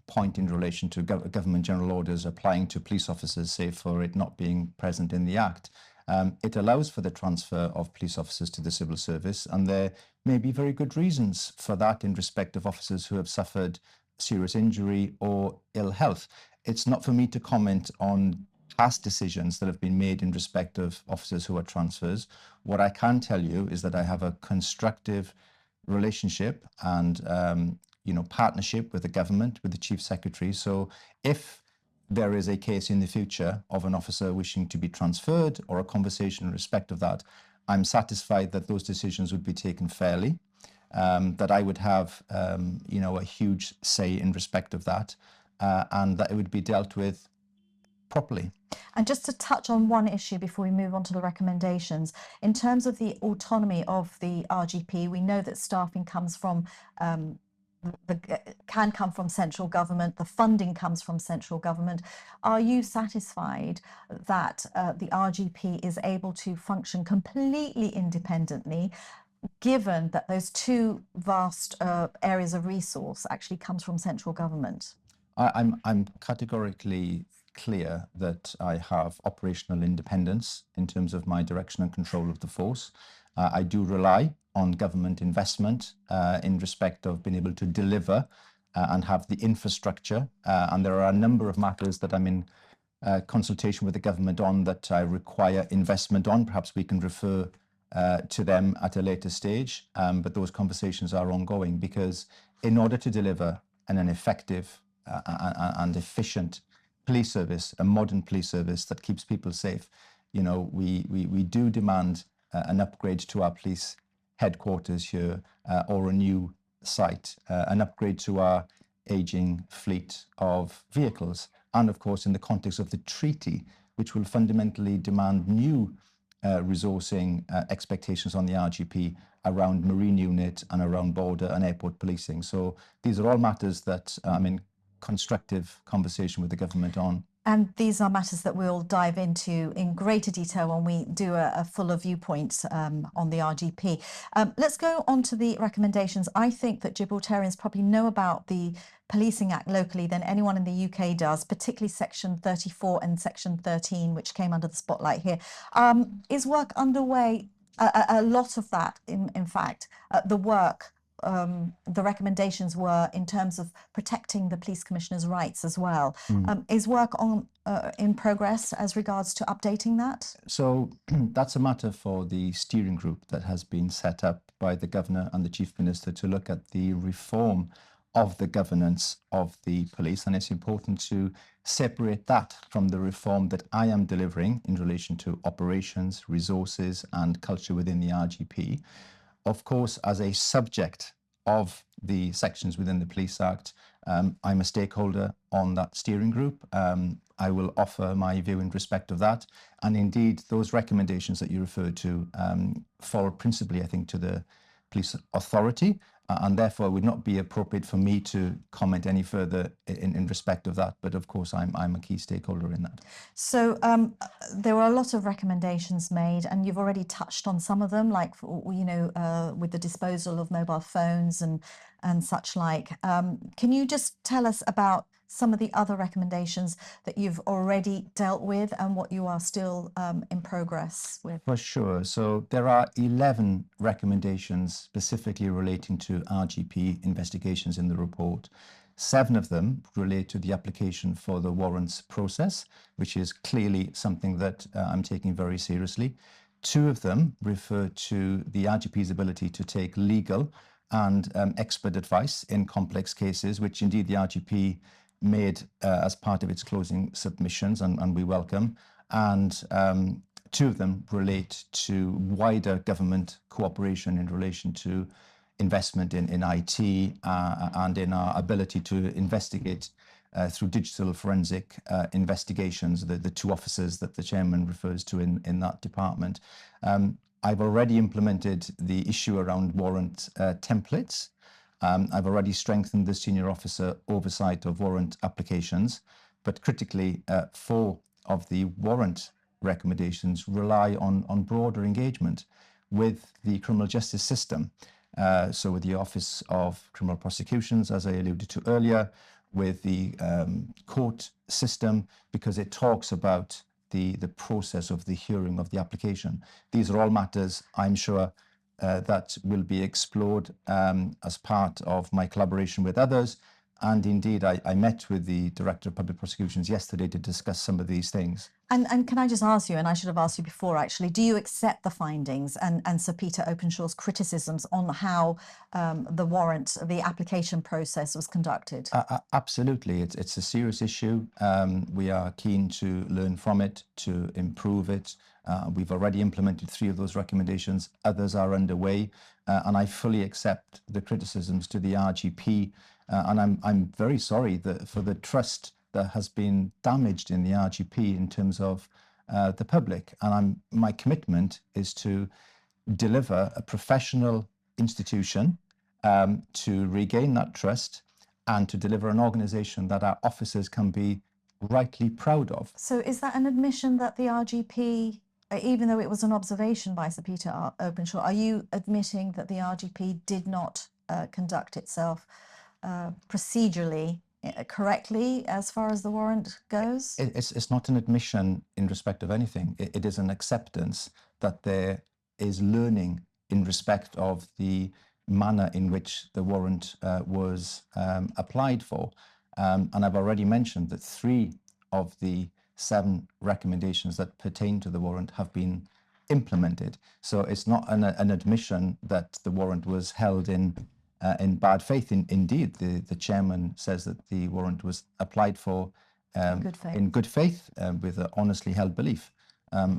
point in relation to government general orders applying to police officers, say for it not being present in the Act. It allows for the transfer of police officers to the civil service, and there may be very good reasons for that in respect of officers who have suffered serious injury or ill health. It's not for me to comment on past decisions that have been made in respect of officers who are transfers. What I can tell you is that I have a constructive relationship and partnership with the government, with the Chief Secretary. So if there is a case in the future of an officer wishing to be transferred or a conversation in respect of that, I'm satisfied that those decisions would be taken fairly, that I would have a huge say in respect of that, and that it would be dealt with properly. And just to touch on one issue before we move on to the recommendations, in terms of the autonomy of the RGP, we know that staffing comes from can come from central government, the funding comes from central government. Are you satisfied that the RGP is able to function completely independently, given that those two vast areas of resource actually comes from central government? I'm categorically clear that I have operational independence in terms of my direction and control of the force. I do rely on government investment in respect of being able to deliver and have the infrastructure. And there are a number of matters that I'm in consultation with the government on that I require investment on. Perhaps we can refer to them at a later stage, but those conversations are ongoing, because in order to deliver an effective and efficient police service, a modern police service that keeps people safe, we do demand an upgrade to our police headquarters here, or a new site, an upgrade to our aging fleet of vehicles, and of course in the context of the treaty, which will fundamentally demand new resourcing expectations on the RGP around marine unit and around border and airport policing. So these are all matters that I'm in constructive conversation with the government on. And these are matters that we'll dive into in greater detail when we do a fuller viewpoint on the RGP. Let's go on to the recommendations. I think that Gibraltarians probably know about the Policing Act locally than anyone in the UK does, particularly Section 34 and Section 13, which came under the spotlight here. Is work underway? A lot of that, in fact, the work, the recommendations were in terms of protecting the police commissioner's rights as well. Is work on in progress as regards to updating that? So that's a matter for the steering group that has been set up by the governor and the chief minister to look at the reform of the governance of the police, and it's important to separate that from the reform that I am delivering in relation to operations, resources and culture within the RGP. Of course, as a subject of the sections within the Police Act, I'm a stakeholder on that steering group. I will offer my view in respect of that. And indeed, those recommendations that you referred to fall principally, I think, to the police authority, and therefore it would not be appropriate for me to comment any further in respect of that. But of course, I'm a key stakeholder in that. So there were a lot of recommendations made, and you've already touched on some of them, like with the disposal of mobile phones and such like. Can you just tell us about some of the other recommendations that you've already dealt with and what you are still in progress with? For sure. So there are 11 recommendations specifically relating to RGP investigations in the report. 7 of them relate to the application for the warrants process, which is clearly something that I'm taking very seriously. 2 of them refer to the RGP's ability to take legal and expert advice in complex cases, which indeed the RGP made as part of its closing submissions, and we welcome. And 2 of them relate to wider government cooperation in relation to investment in IT and in our ability to investigate through digital forensic investigations, the 2 officers that the chairman refers to in that department. I've already implemented the issue around warrant templates. I've already strengthened the senior officer oversight of warrant applications, but critically 4 of the warrant recommendations rely on broader engagement with the criminal justice system. So with the Office of Criminal Prosecutions, as I alluded to earlier, with the court system, because it talks about the process of the hearing of the application. These are all matters, I'm sure, that will be explored as part of my collaboration with others. And indeed, I met with the Director of Public Prosecutions yesterday to discuss some of these things. And can I just ask you, and I should have asked you before actually, do you accept the findings and Sir Peter Openshaw's criticisms on how the warrant, the application process was conducted? Absolutely. It's a serious issue. We are keen to learn from it, to improve it. We've already implemented 3 of those recommendations. Others are underway. And I fully accept the criticisms to the RGP. And I'm very sorry for the trust that has been damaged in the RGP in terms of the public. And my commitment is to deliver a professional institution to regain that trust and to deliver an organisation that our officers can be rightly proud of. So is that an admission that the RGP, even though it was an observation by Sir Peter Openshaw, are you admitting that the RGP did not conduct itself procedurally correctly as far as the warrant goes? It's not an admission in respect of anything. It is an acceptance that there is learning in respect of the manner in which the warrant was applied for. And I've already mentioned that 3 of the 7 recommendations that pertain to the warrant have been implemented. So it's not an admission that the warrant was held in bad faith. Indeed, the chairman says that the warrant was applied for in good faith with an honestly held belief.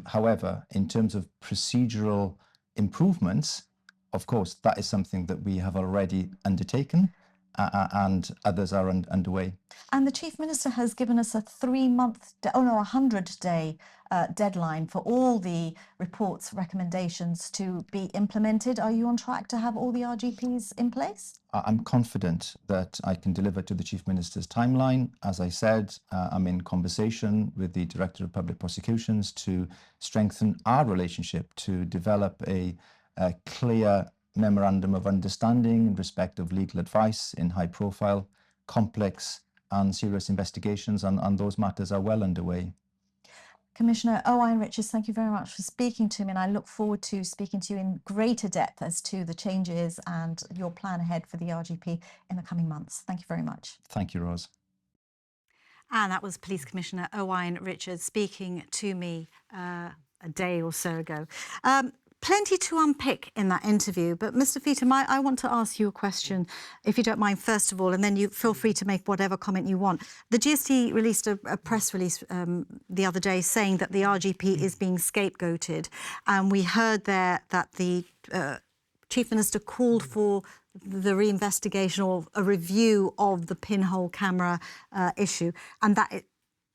However, in terms of procedural improvements, of course, that is something that we have already undertaken and others are underway. And the Chief Minister has given us a 100-day deadline for all the reports, recommendations to be implemented. Are you on track to have all the RGPs in place? I'm confident that I can deliver to the Chief Minister's timeline. As I said, I'm in conversation with the Director of Public Prosecutions to strengthen our relationship, to develop a clear memorandum of understanding in respect of legal advice in high-profile, complex and serious investigations, and those matters are well underway. Commissioner Owain Richards, thank you very much for speaking to me, and I look forward to speaking to you in greater depth as to the changes and your plan ahead for the RGP in the coming months. Thank you very much. Thank you, Rose. And that was Police Commissioner Owain Richards speaking to me a day or so ago. Plenty to unpick in that interview, but Mr. Feetham, I want to ask you a question, if you don't mind, first of all, and then you feel free to make whatever comment you want. The GST released a press release the other day saying that the RGP is being scapegoated, and we heard there that the Chief Minister called for the reinvestigation or a review of the pinhole camera issue, and that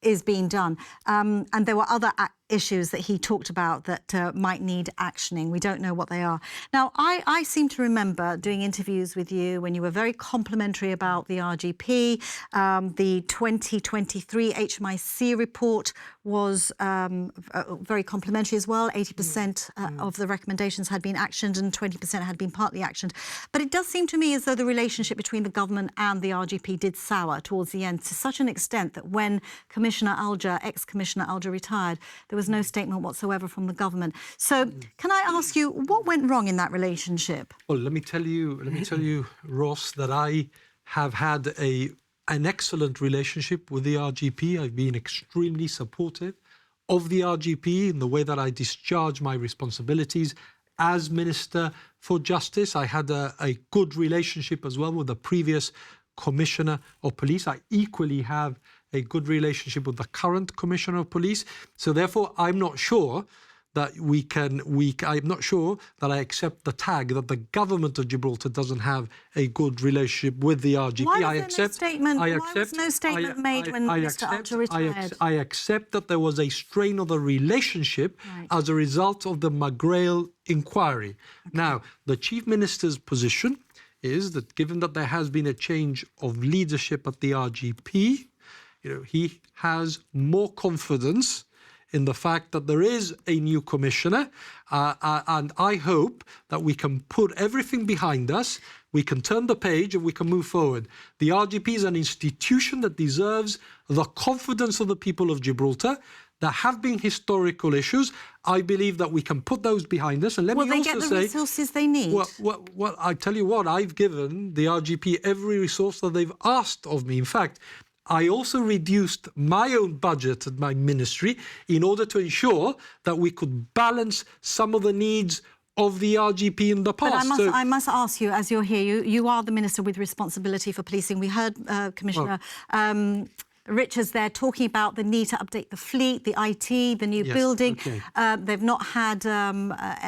is being done. And there were other issues that he talked about that might need actioning. We don't know what they are. Now, I seem to remember doing interviews with you when you were very complimentary about the RGP. The 2023 HMIC report was very complimentary as well. 80% of the recommendations had been actioned and 20% had been partly actioned. But it does seem to me as though the relationship between the government and the RGP did sour towards the end, to such an extent that when Commissioner Alger, ex-Commissioner Alger, retired, there was no statement whatsoever from the government. So can I ask you, what went wrong in that relationship? Well, let me tell you, Ross, that I have had an excellent relationship with the RGP. I've been extremely supportive of the RGP in the way that I discharge my responsibilities as Minister for Justice. I had a good relationship as well with the previous Commissioner of Police. I equally have a good relationship with the current Commissioner of Police. So therefore, I'm not sure that I'm not sure that I accept the tag that the government of Gibraltar doesn't have a good relationship with the RGP. Why was no statement made when Mr. Alger retired? I accept that there was a strain of the relationship as a result of the McGrail inquiry. Okay. Now, the Chief Minister's position is that given that there has been a change of leadership at the RGP, he has more confidence in the fact that there is a new commissioner, and I hope that we can put everything behind us, we can turn the page and we can move forward. The RGP is an institution that deserves the confidence of the people of Gibraltar. There have been historical issues. I believe that we can put those behind us. And let me also say... Will they get the resources they need? Well, I tell you what, I've given the RGP every resource that they've asked of me. In fact, I also reduced my own budget at my ministry in order to ensure that we could balance some of the needs of the RGP in the past. But I must ask you, as you're here, you are the Minister with responsibility for policing. We heard Commissioner Richards there talking about the need to update the fleet, the IT, the new building. Okay. They've not had,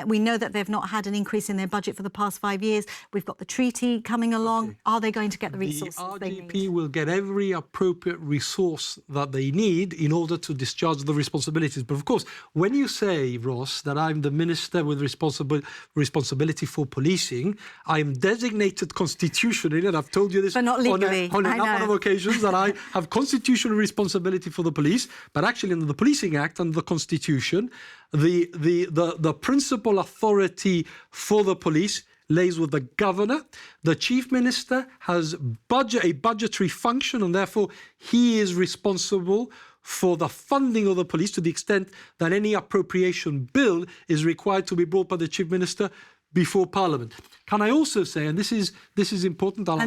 we know that they've not had an increase in their budget for the past 5 years. We've got the treaty coming along. Are they going to get the resources they need? The RGP will get every appropriate resource that they need in order to discharge the responsibilities. But of course, when you say, Ross, that I'm the Minister with responsibility for policing, I am designated constitutionally, and I've told you this but not legally. on a number of occasions, that I have constitutional responsibility for the police, but actually under the Policing Act and the Constitution, the principal authority for the police lays with the governor. The chief minister has a budgetary function, and therefore he is responsible for the funding of the police to the extent that any appropriation bill is required to be brought by the chief minister before Parliament. Can I also say, and this is important, I'll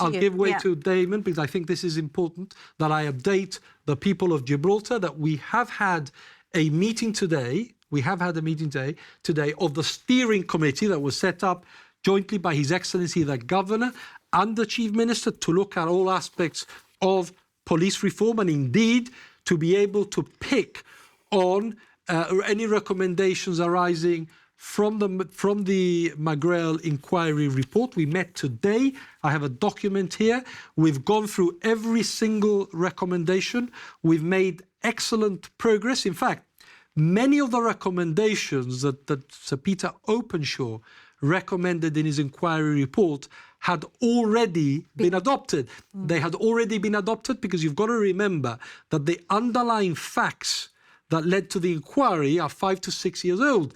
give way to Damon, because I think this is important, that I update the people of Gibraltar that we have had a meeting today. We have had a meeting today of the steering committee that was set up jointly by His Excellency the Governor and the Chief Minister to look at all aspects of police reform, and indeed to be able to pick on any recommendations arising from the McGrail Inquiry report. We met today. I have a document here. We've gone through every single recommendation. We've made excellent progress. In fact, many of the recommendations that Sir Peter Openshaw recommended in his inquiry report had already been adopted. They had already been adopted because you've got to remember that the underlying facts that led to the inquiry are 5 to 6 years old.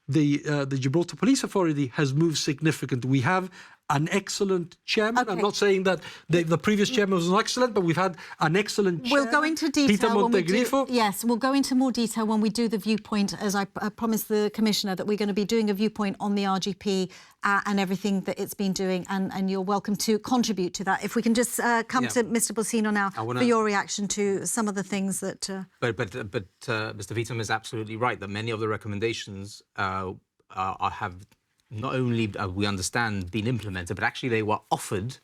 The Gibraltar Police Authority has moved significantly. We have an excellent chairman. Okay. I'm not saying that the previous chairman was excellent, but we've had an excellent chairman. We'll go into detail. Peter Montegrifo. Yes, we'll go into more detail when we do the viewpoint, as I promised the Commissioner that we're going to be doing a viewpoint on the RGP and everything that it's been doing, and you're welcome to contribute to that. If we can just come to Mr. Bosino now for your reaction to some of the things that... But Mr. Feetham is absolutely right that many of the recommendations have not only, we understand, been implemented, but actually they were offered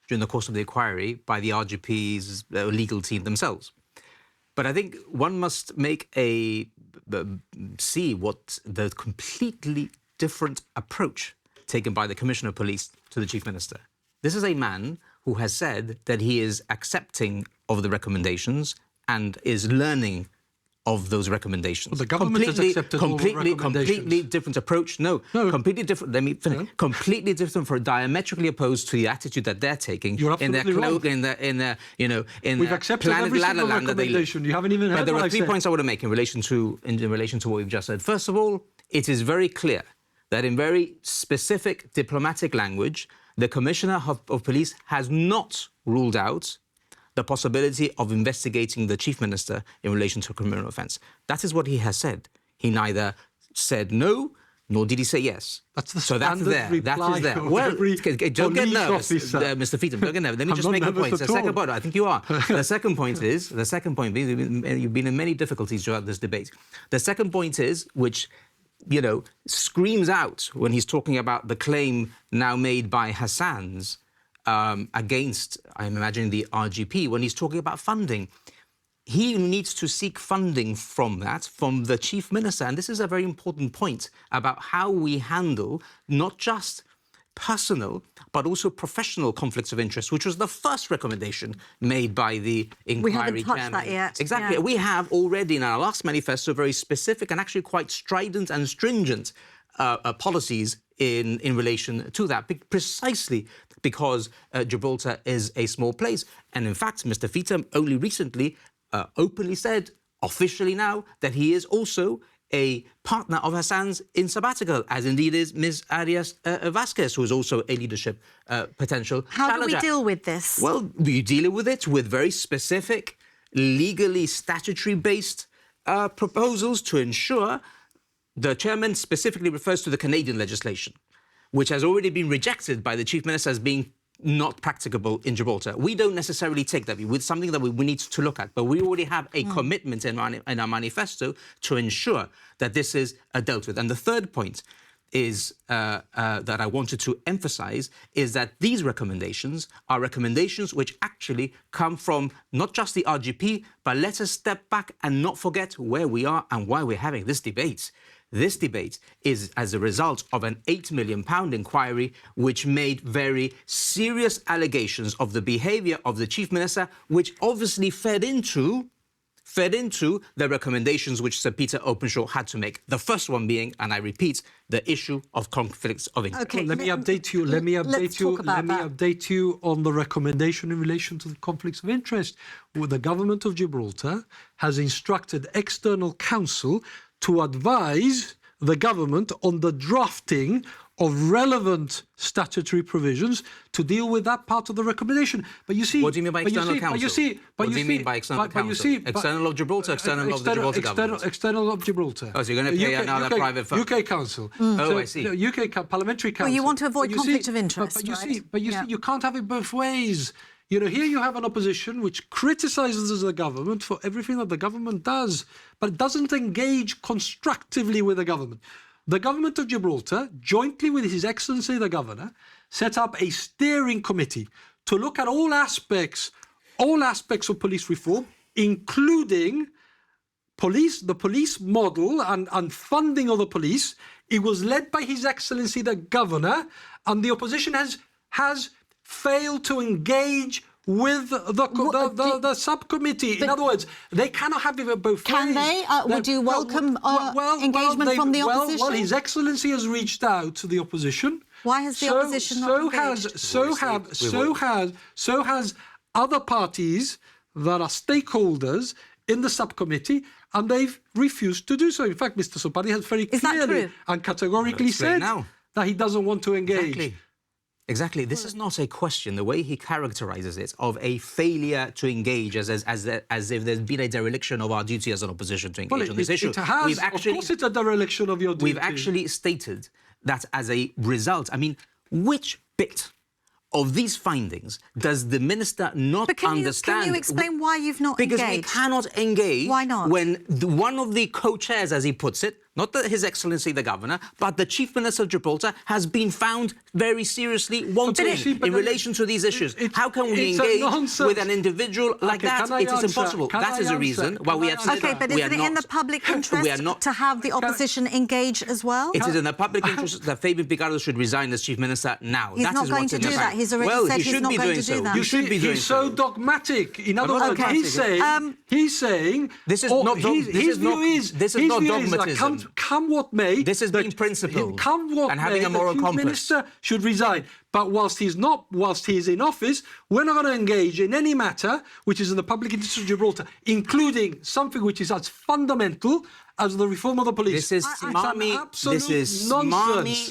during the course of the inquiry by the RGP's legal team themselves. But I think one must see what the completely different approach taken by the Commissioner of Police to the Chief Minister. This is a man who has said that he is accepting of the recommendations and is learning of those recommendations. Well, the government has accepted all the recommendations. Completely different approach. No, completely different. Let me finish. No. Completely different, for diametrically opposed to the attitude that they're taking. You're absolutely wrong. In their We've accepted every single recommendation. You haven't even heard what I said. But there are 3 points I want to make in relation to what we've just said. First of all, it is very clear that in very specific diplomatic language, the Commissioner of Police has not ruled out the possibility of investigating the Chief Minister in relation to a criminal offence. That is what he has said. He neither said no, nor did he say yes. That's the standard reply. That is there. Well, don't get nervous, Mr. Feetham. Don't get nervous. Let me just make a point. The second point, I think you are. The second point, you've been in many difficulties throughout this debate. The second point is, which screams out when he's talking about the claim now made by Hassan's against, I'm imagining, the RGP, when he's talking about funding. He needs to seek funding from the Chief Minister. And this is a very important point about how we handle not just personal, but also professional conflicts of interest, which was the first recommendation made by the inquiry. We haven't touched that yet. Exactly. Yeah. We have already in our last manifesto very specific and actually quite strident and stringent policies in relation to that, precisely because Gibraltar is a small place. And in fact, Mr. Feetham only recently openly said officially now that he is also a partner of Hassan's in sabbatical, as indeed is Ms. Arias Vasquez, who is also a leadership potential How challenger. do we deal with this? Well, we deal with it with very specific, legally statutory-based proposals to ensure. The chairman specifically refers to the Canadian legislation, which has already been rejected by the Chief Minister as being not practicable in Gibraltar. We don't necessarily take that view. It's something that we need to look at, but we already have a commitment in our manifesto to ensure that this is dealt with. And the third point is that I wanted to emphasize is that these recommendations are recommendations which actually come from not just the RGP, but let us step back and not forget where we are and why we're having this debate. This debate is as a result of an £8 million inquiry which made very serious allegations of the behaviour of the Chief Minister, which obviously fed into the recommendations which Sir Peter Openshaw had to make. The first one being, and I repeat, the issue of conflicts of interest. Okay, let me update you. Let me update you on the recommendation in relation to the conflicts of interest. Well, the government of Gibraltar has instructed external counsel to advise the government on the drafting of relevant statutory provisions to deal with that part of the recommendation. But you see... What do you mean by external counsel? What do you mean by external counsel? External of Gibraltar, external of the Gibraltar government? External of Gibraltar. Oh, so you're going to pay out now that private firm? UK Council. Oh, I see. UK Parliamentary Council. Well, you want to avoid conflict of interest, But you see, you can't have it both ways. You know, here you have an opposition which criticises the government for everything that the government does, but doesn't engage constructively with the government. The government of Gibraltar, jointly with His Excellency the Governor, set up a steering committee to look at all aspects of police reform, including the police model and funding of the police. It was led by His Excellency the Governor, and the opposition has failed to engage with the subcommittee. In other words, they cannot have it both ways. Can they? Would you welcome engagement from the opposition? Well, His Excellency has reached out to the opposition. Why has the opposition not engaged? So has other parties that are stakeholders in the subcommittee, and they've refused to do so. In fact, Mr. Sopari has very clearly and categorically said that he doesn't want to engage. Exactly. This is not a question, the way he characterises it, of a failure to engage as if there's been a dereliction of our duty as an opposition to engage on this issue. It has. Of course it's a dereliction of your duty. We've actually stated that as a result. I mean, which bit of these findings does the minister not understand? Can you explain why you've not engaged? Because we cannot engage. Why not? When one of the co-chairs, as he puts it, not His Excellency the Governor, but the Chief Minister of Gibraltar has been found very seriously wanting in relation to these issues. How can we engage with an individual like that? It is impossible. That is a reason why we have said Okay, but isn't it in the public interest to have the opposition engage as well? It is in the public interest that Fabian Picardo should resign as Chief Minister now. He's not going to do that. He's already said he's not going to do that. You should be doing so. He's so dogmatic. In other words, he's saying this is not dogmatism. Come what may, this has been principled. Come what and having may, a moral the Chief compass. Minister should resign. But whilst he's in office, we're not going to engage in any matter which is in the public interest of Gibraltar, including something which is as fundamental as the reform of the police. This is smarmy,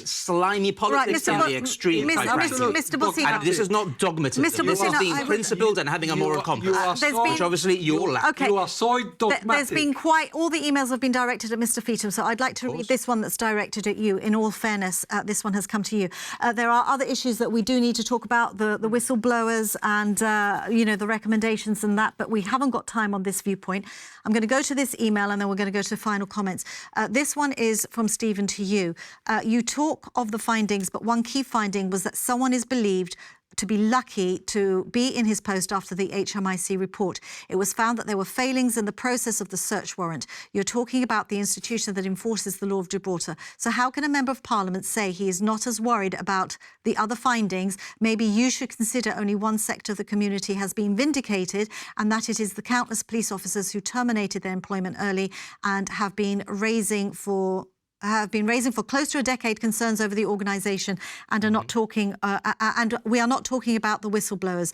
slimy politics in the extreme. Mr. Bosino. And this is not dogmatism. This is being principled and having a moral compass, which obviously you all lack. Okay. You are so dogmatic. There's been all the emails have been directed at Mr. Feetham, so I'd like to read this one that's directed at you. In all fairness, this one has come to you. There are other issues that we do need to talk about, the whistleblowers and, the recommendations and that, but we haven't got time on this Viewpoint. I'm going to go to this email and then we're going to go to final comments. This one is from Stephen to you. You talk of the findings, but one key finding was that someone is believed to be lucky to be in his post after the HMIC report. It was found that there were failings in the process of the search warrant. You're talking about the institution that enforces the law of Gibraltar. So how can a Member of Parliament say he is not as worried about the other findings? Maybe you should consider only one sector of the community has been vindicated, and that it is the countless police officers who terminated their employment early and have been raising for have been raising for close to a decade concerns over the organisation and are not talking, and we are not talking about the whistleblowers.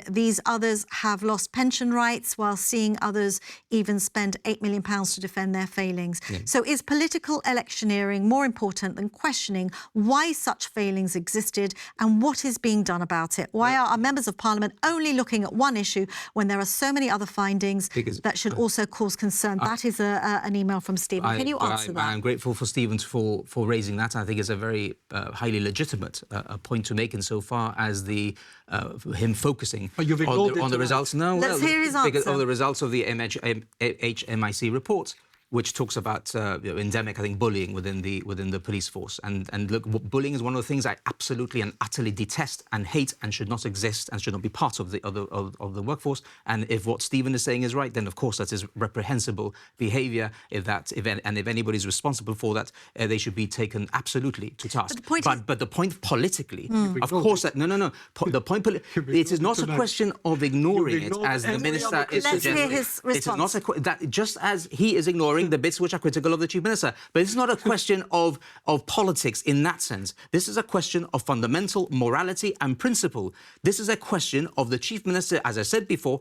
These others have lost pension rights while seeing others even spend £8 million to defend their failings. Yeah. So is political electioneering more important than questioning why such failings existed and what is being done about it? Why are our members of Parliament only looking at one issue when there are so many other findings that should also cause concern? That is an email from Stephen. Can you answer that? I'm grateful for Stephen for raising that. I think it's a very highly legitimate point to make insofar as him focusing on the results. No, let's hear his answer. Because of the results of the HMIC report, which talks about endemic, I think, bullying within the police force. And look, bullying is one of the things I absolutely and utterly detest and hate and should not exist and should not be part of the workforce. And if what Stephen is saying is right, then of course that is reprehensible behaviour. If anybody is responsible for that, they should be taken absolutely to task. But the point politically, of course, that the point. It is not a question of ignoring it, as the minister is suggesting. Let's hear his response. It is not just as he is ignoring the bits which are critical of the Chief Minister. But it's not a question of politics in that sense. This is a question of fundamental morality and principle. This is a question of the Chief Minister, as I said before,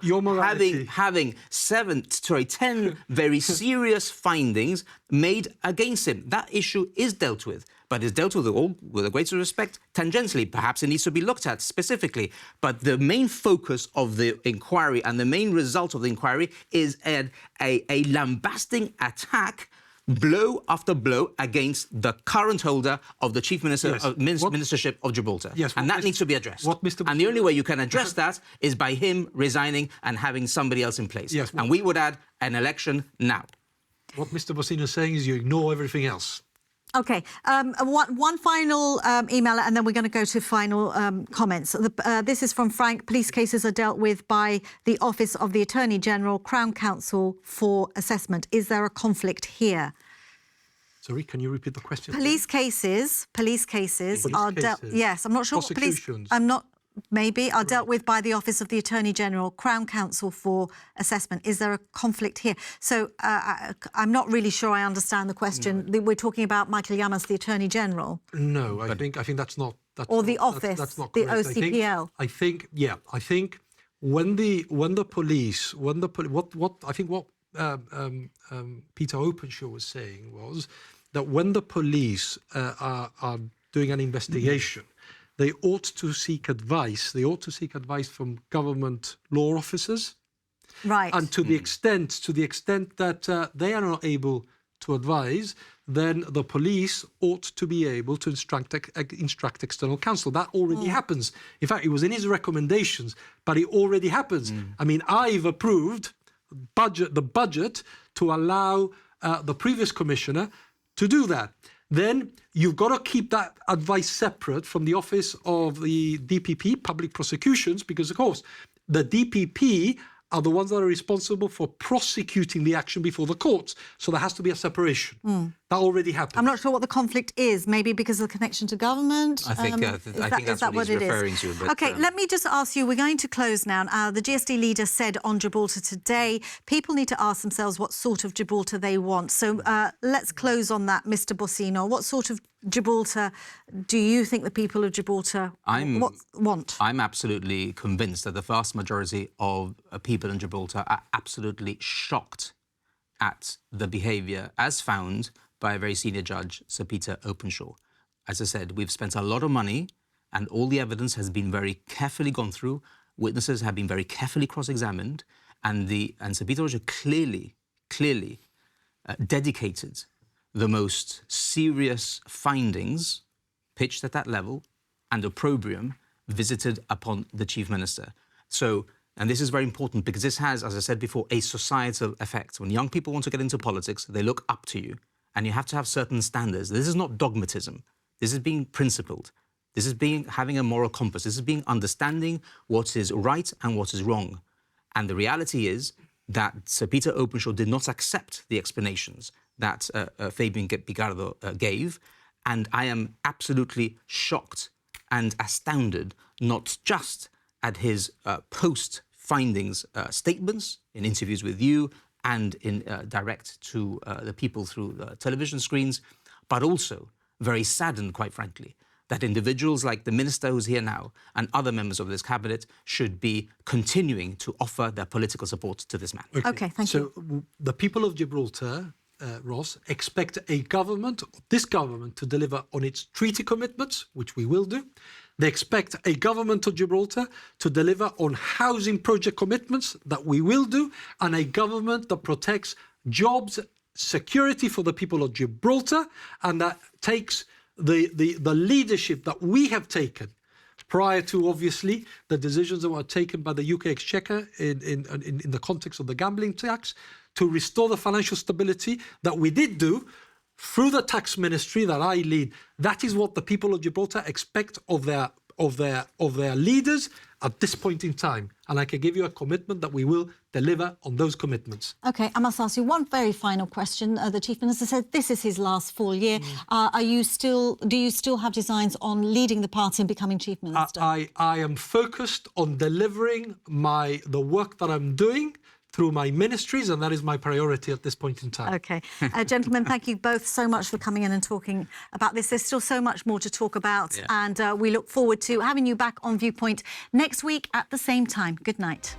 having 10 very serious findings made against him. That issue is dealt with, but is dealt with the greatest respect tangentially. Perhaps it needs to be looked at specifically. But the main focus of the inquiry and the main result of the inquiry is a lambasting attack, blow after blow, against the current holder of the Chief Minister Ministership of Gibraltar. Yes, and that needs to be addressed. And the only way you can address that is by him resigning and having somebody else in place. Yes, and we would add an election now. What Mr. Bosino is saying is you ignore everything else. OK. One final email, and then we're going to go to final comments. This is from Frank. Police cases are dealt with by the Office of the Attorney General, Crown Counsel for assessment. Is there a conflict here? Sorry, can you repeat the question? Police cases are dealt... Yes, I'm not sure what police... are dealt with by the Office of the Attorney General, Crown Counsel for assessment. Is there a conflict here? So I'm not really sure I understand the question. No. We're talking about Michael Yamas, the Attorney General. No, I think that's not. Or the office, that's not the correct. OCPL. I think when the police, what Peter Openshaw was saying was that when the police are doing an investigation, they ought to seek advice. They ought to seek advice from government law officers, right? And to the extent that they are not able to advise, then the police ought to be able to instruct external counsel. That already happens. In fact, it was in his recommendations, but it already happens. I mean, I've approved the budget to allow the previous commissioner to do that. Then you've got to keep that advice separate from the Office of the DPP, Public Prosecutions, because, of course, the DPP are the ones that are responsible for prosecuting the action before the courts. So there has to be a separation. That already happened. I'm not sure what the conflict is, maybe because of the connection to government. I think that's what he's referring to. But, OK, let me just ask you, we're going to close now. The GSD leader said on Gibraltar today, people need to ask themselves what sort of Gibraltar they want. So let's close on that, Mr. Bosino. What sort of Gibraltar do you think the people of Gibraltar want? I'm absolutely convinced that the vast majority of people in Gibraltar are absolutely shocked at the behaviour as found by a very senior judge, Sir Peter Openshaw. As I said, we've spent a lot of money and all the evidence has been very carefully gone through. Witnesses have been very carefully cross-examined, and Sir Peter Openshaw clearly dedicated the most serious findings pitched at that level and opprobrium visited upon the Chief Minister. So, and this is very important because this has, as I said before, a societal effect. When young people want to get into politics, they look up to you and you have to have certain standards. This is not dogmatism. This is being principled. This is having a moral compass. This is understanding what is right and what is wrong. And the reality is that Sir Peter Openshaw did not accept the explanations that Fabian Picardo gave. And I am absolutely shocked and astounded, not just at his post-findings statements in interviews with you and in direct to the people through television screens, but also very saddened, quite frankly, that individuals like the minister who's here now and other members of this cabinet should be continuing to offer their political support to this man. Okay, thank you. So the people of Gibraltar, Ross, expect this government, to deliver on its treaty commitments, which we will do. They expect a government of Gibraltar to deliver on housing project commitments that we will do, and a government that protects jobs, security for the people of Gibraltar, and that takes the leadership that we have taken prior to, obviously, the decisions that were taken by the UK Exchequer in the context of the gambling tax, to restore the financial stability that we did do through the tax ministry that I lead. That is what the people of Gibraltar expect of their leaders at this point in time. And I can give you a commitment that we will deliver on those commitments. OK, I must ask you one very final question. The Chief Minister said this is his last full year. Do you still have designs on leading the party and becoming Chief Minister? I am focused on delivering the work that I'm doing through my ministries, and that is my priority at this point in time. OK. Gentlemen, thank you both so much for coming in and talking about this. There's still so much more to talk about, and we look forward to having you back on Viewpoint next week at the same time. Good night.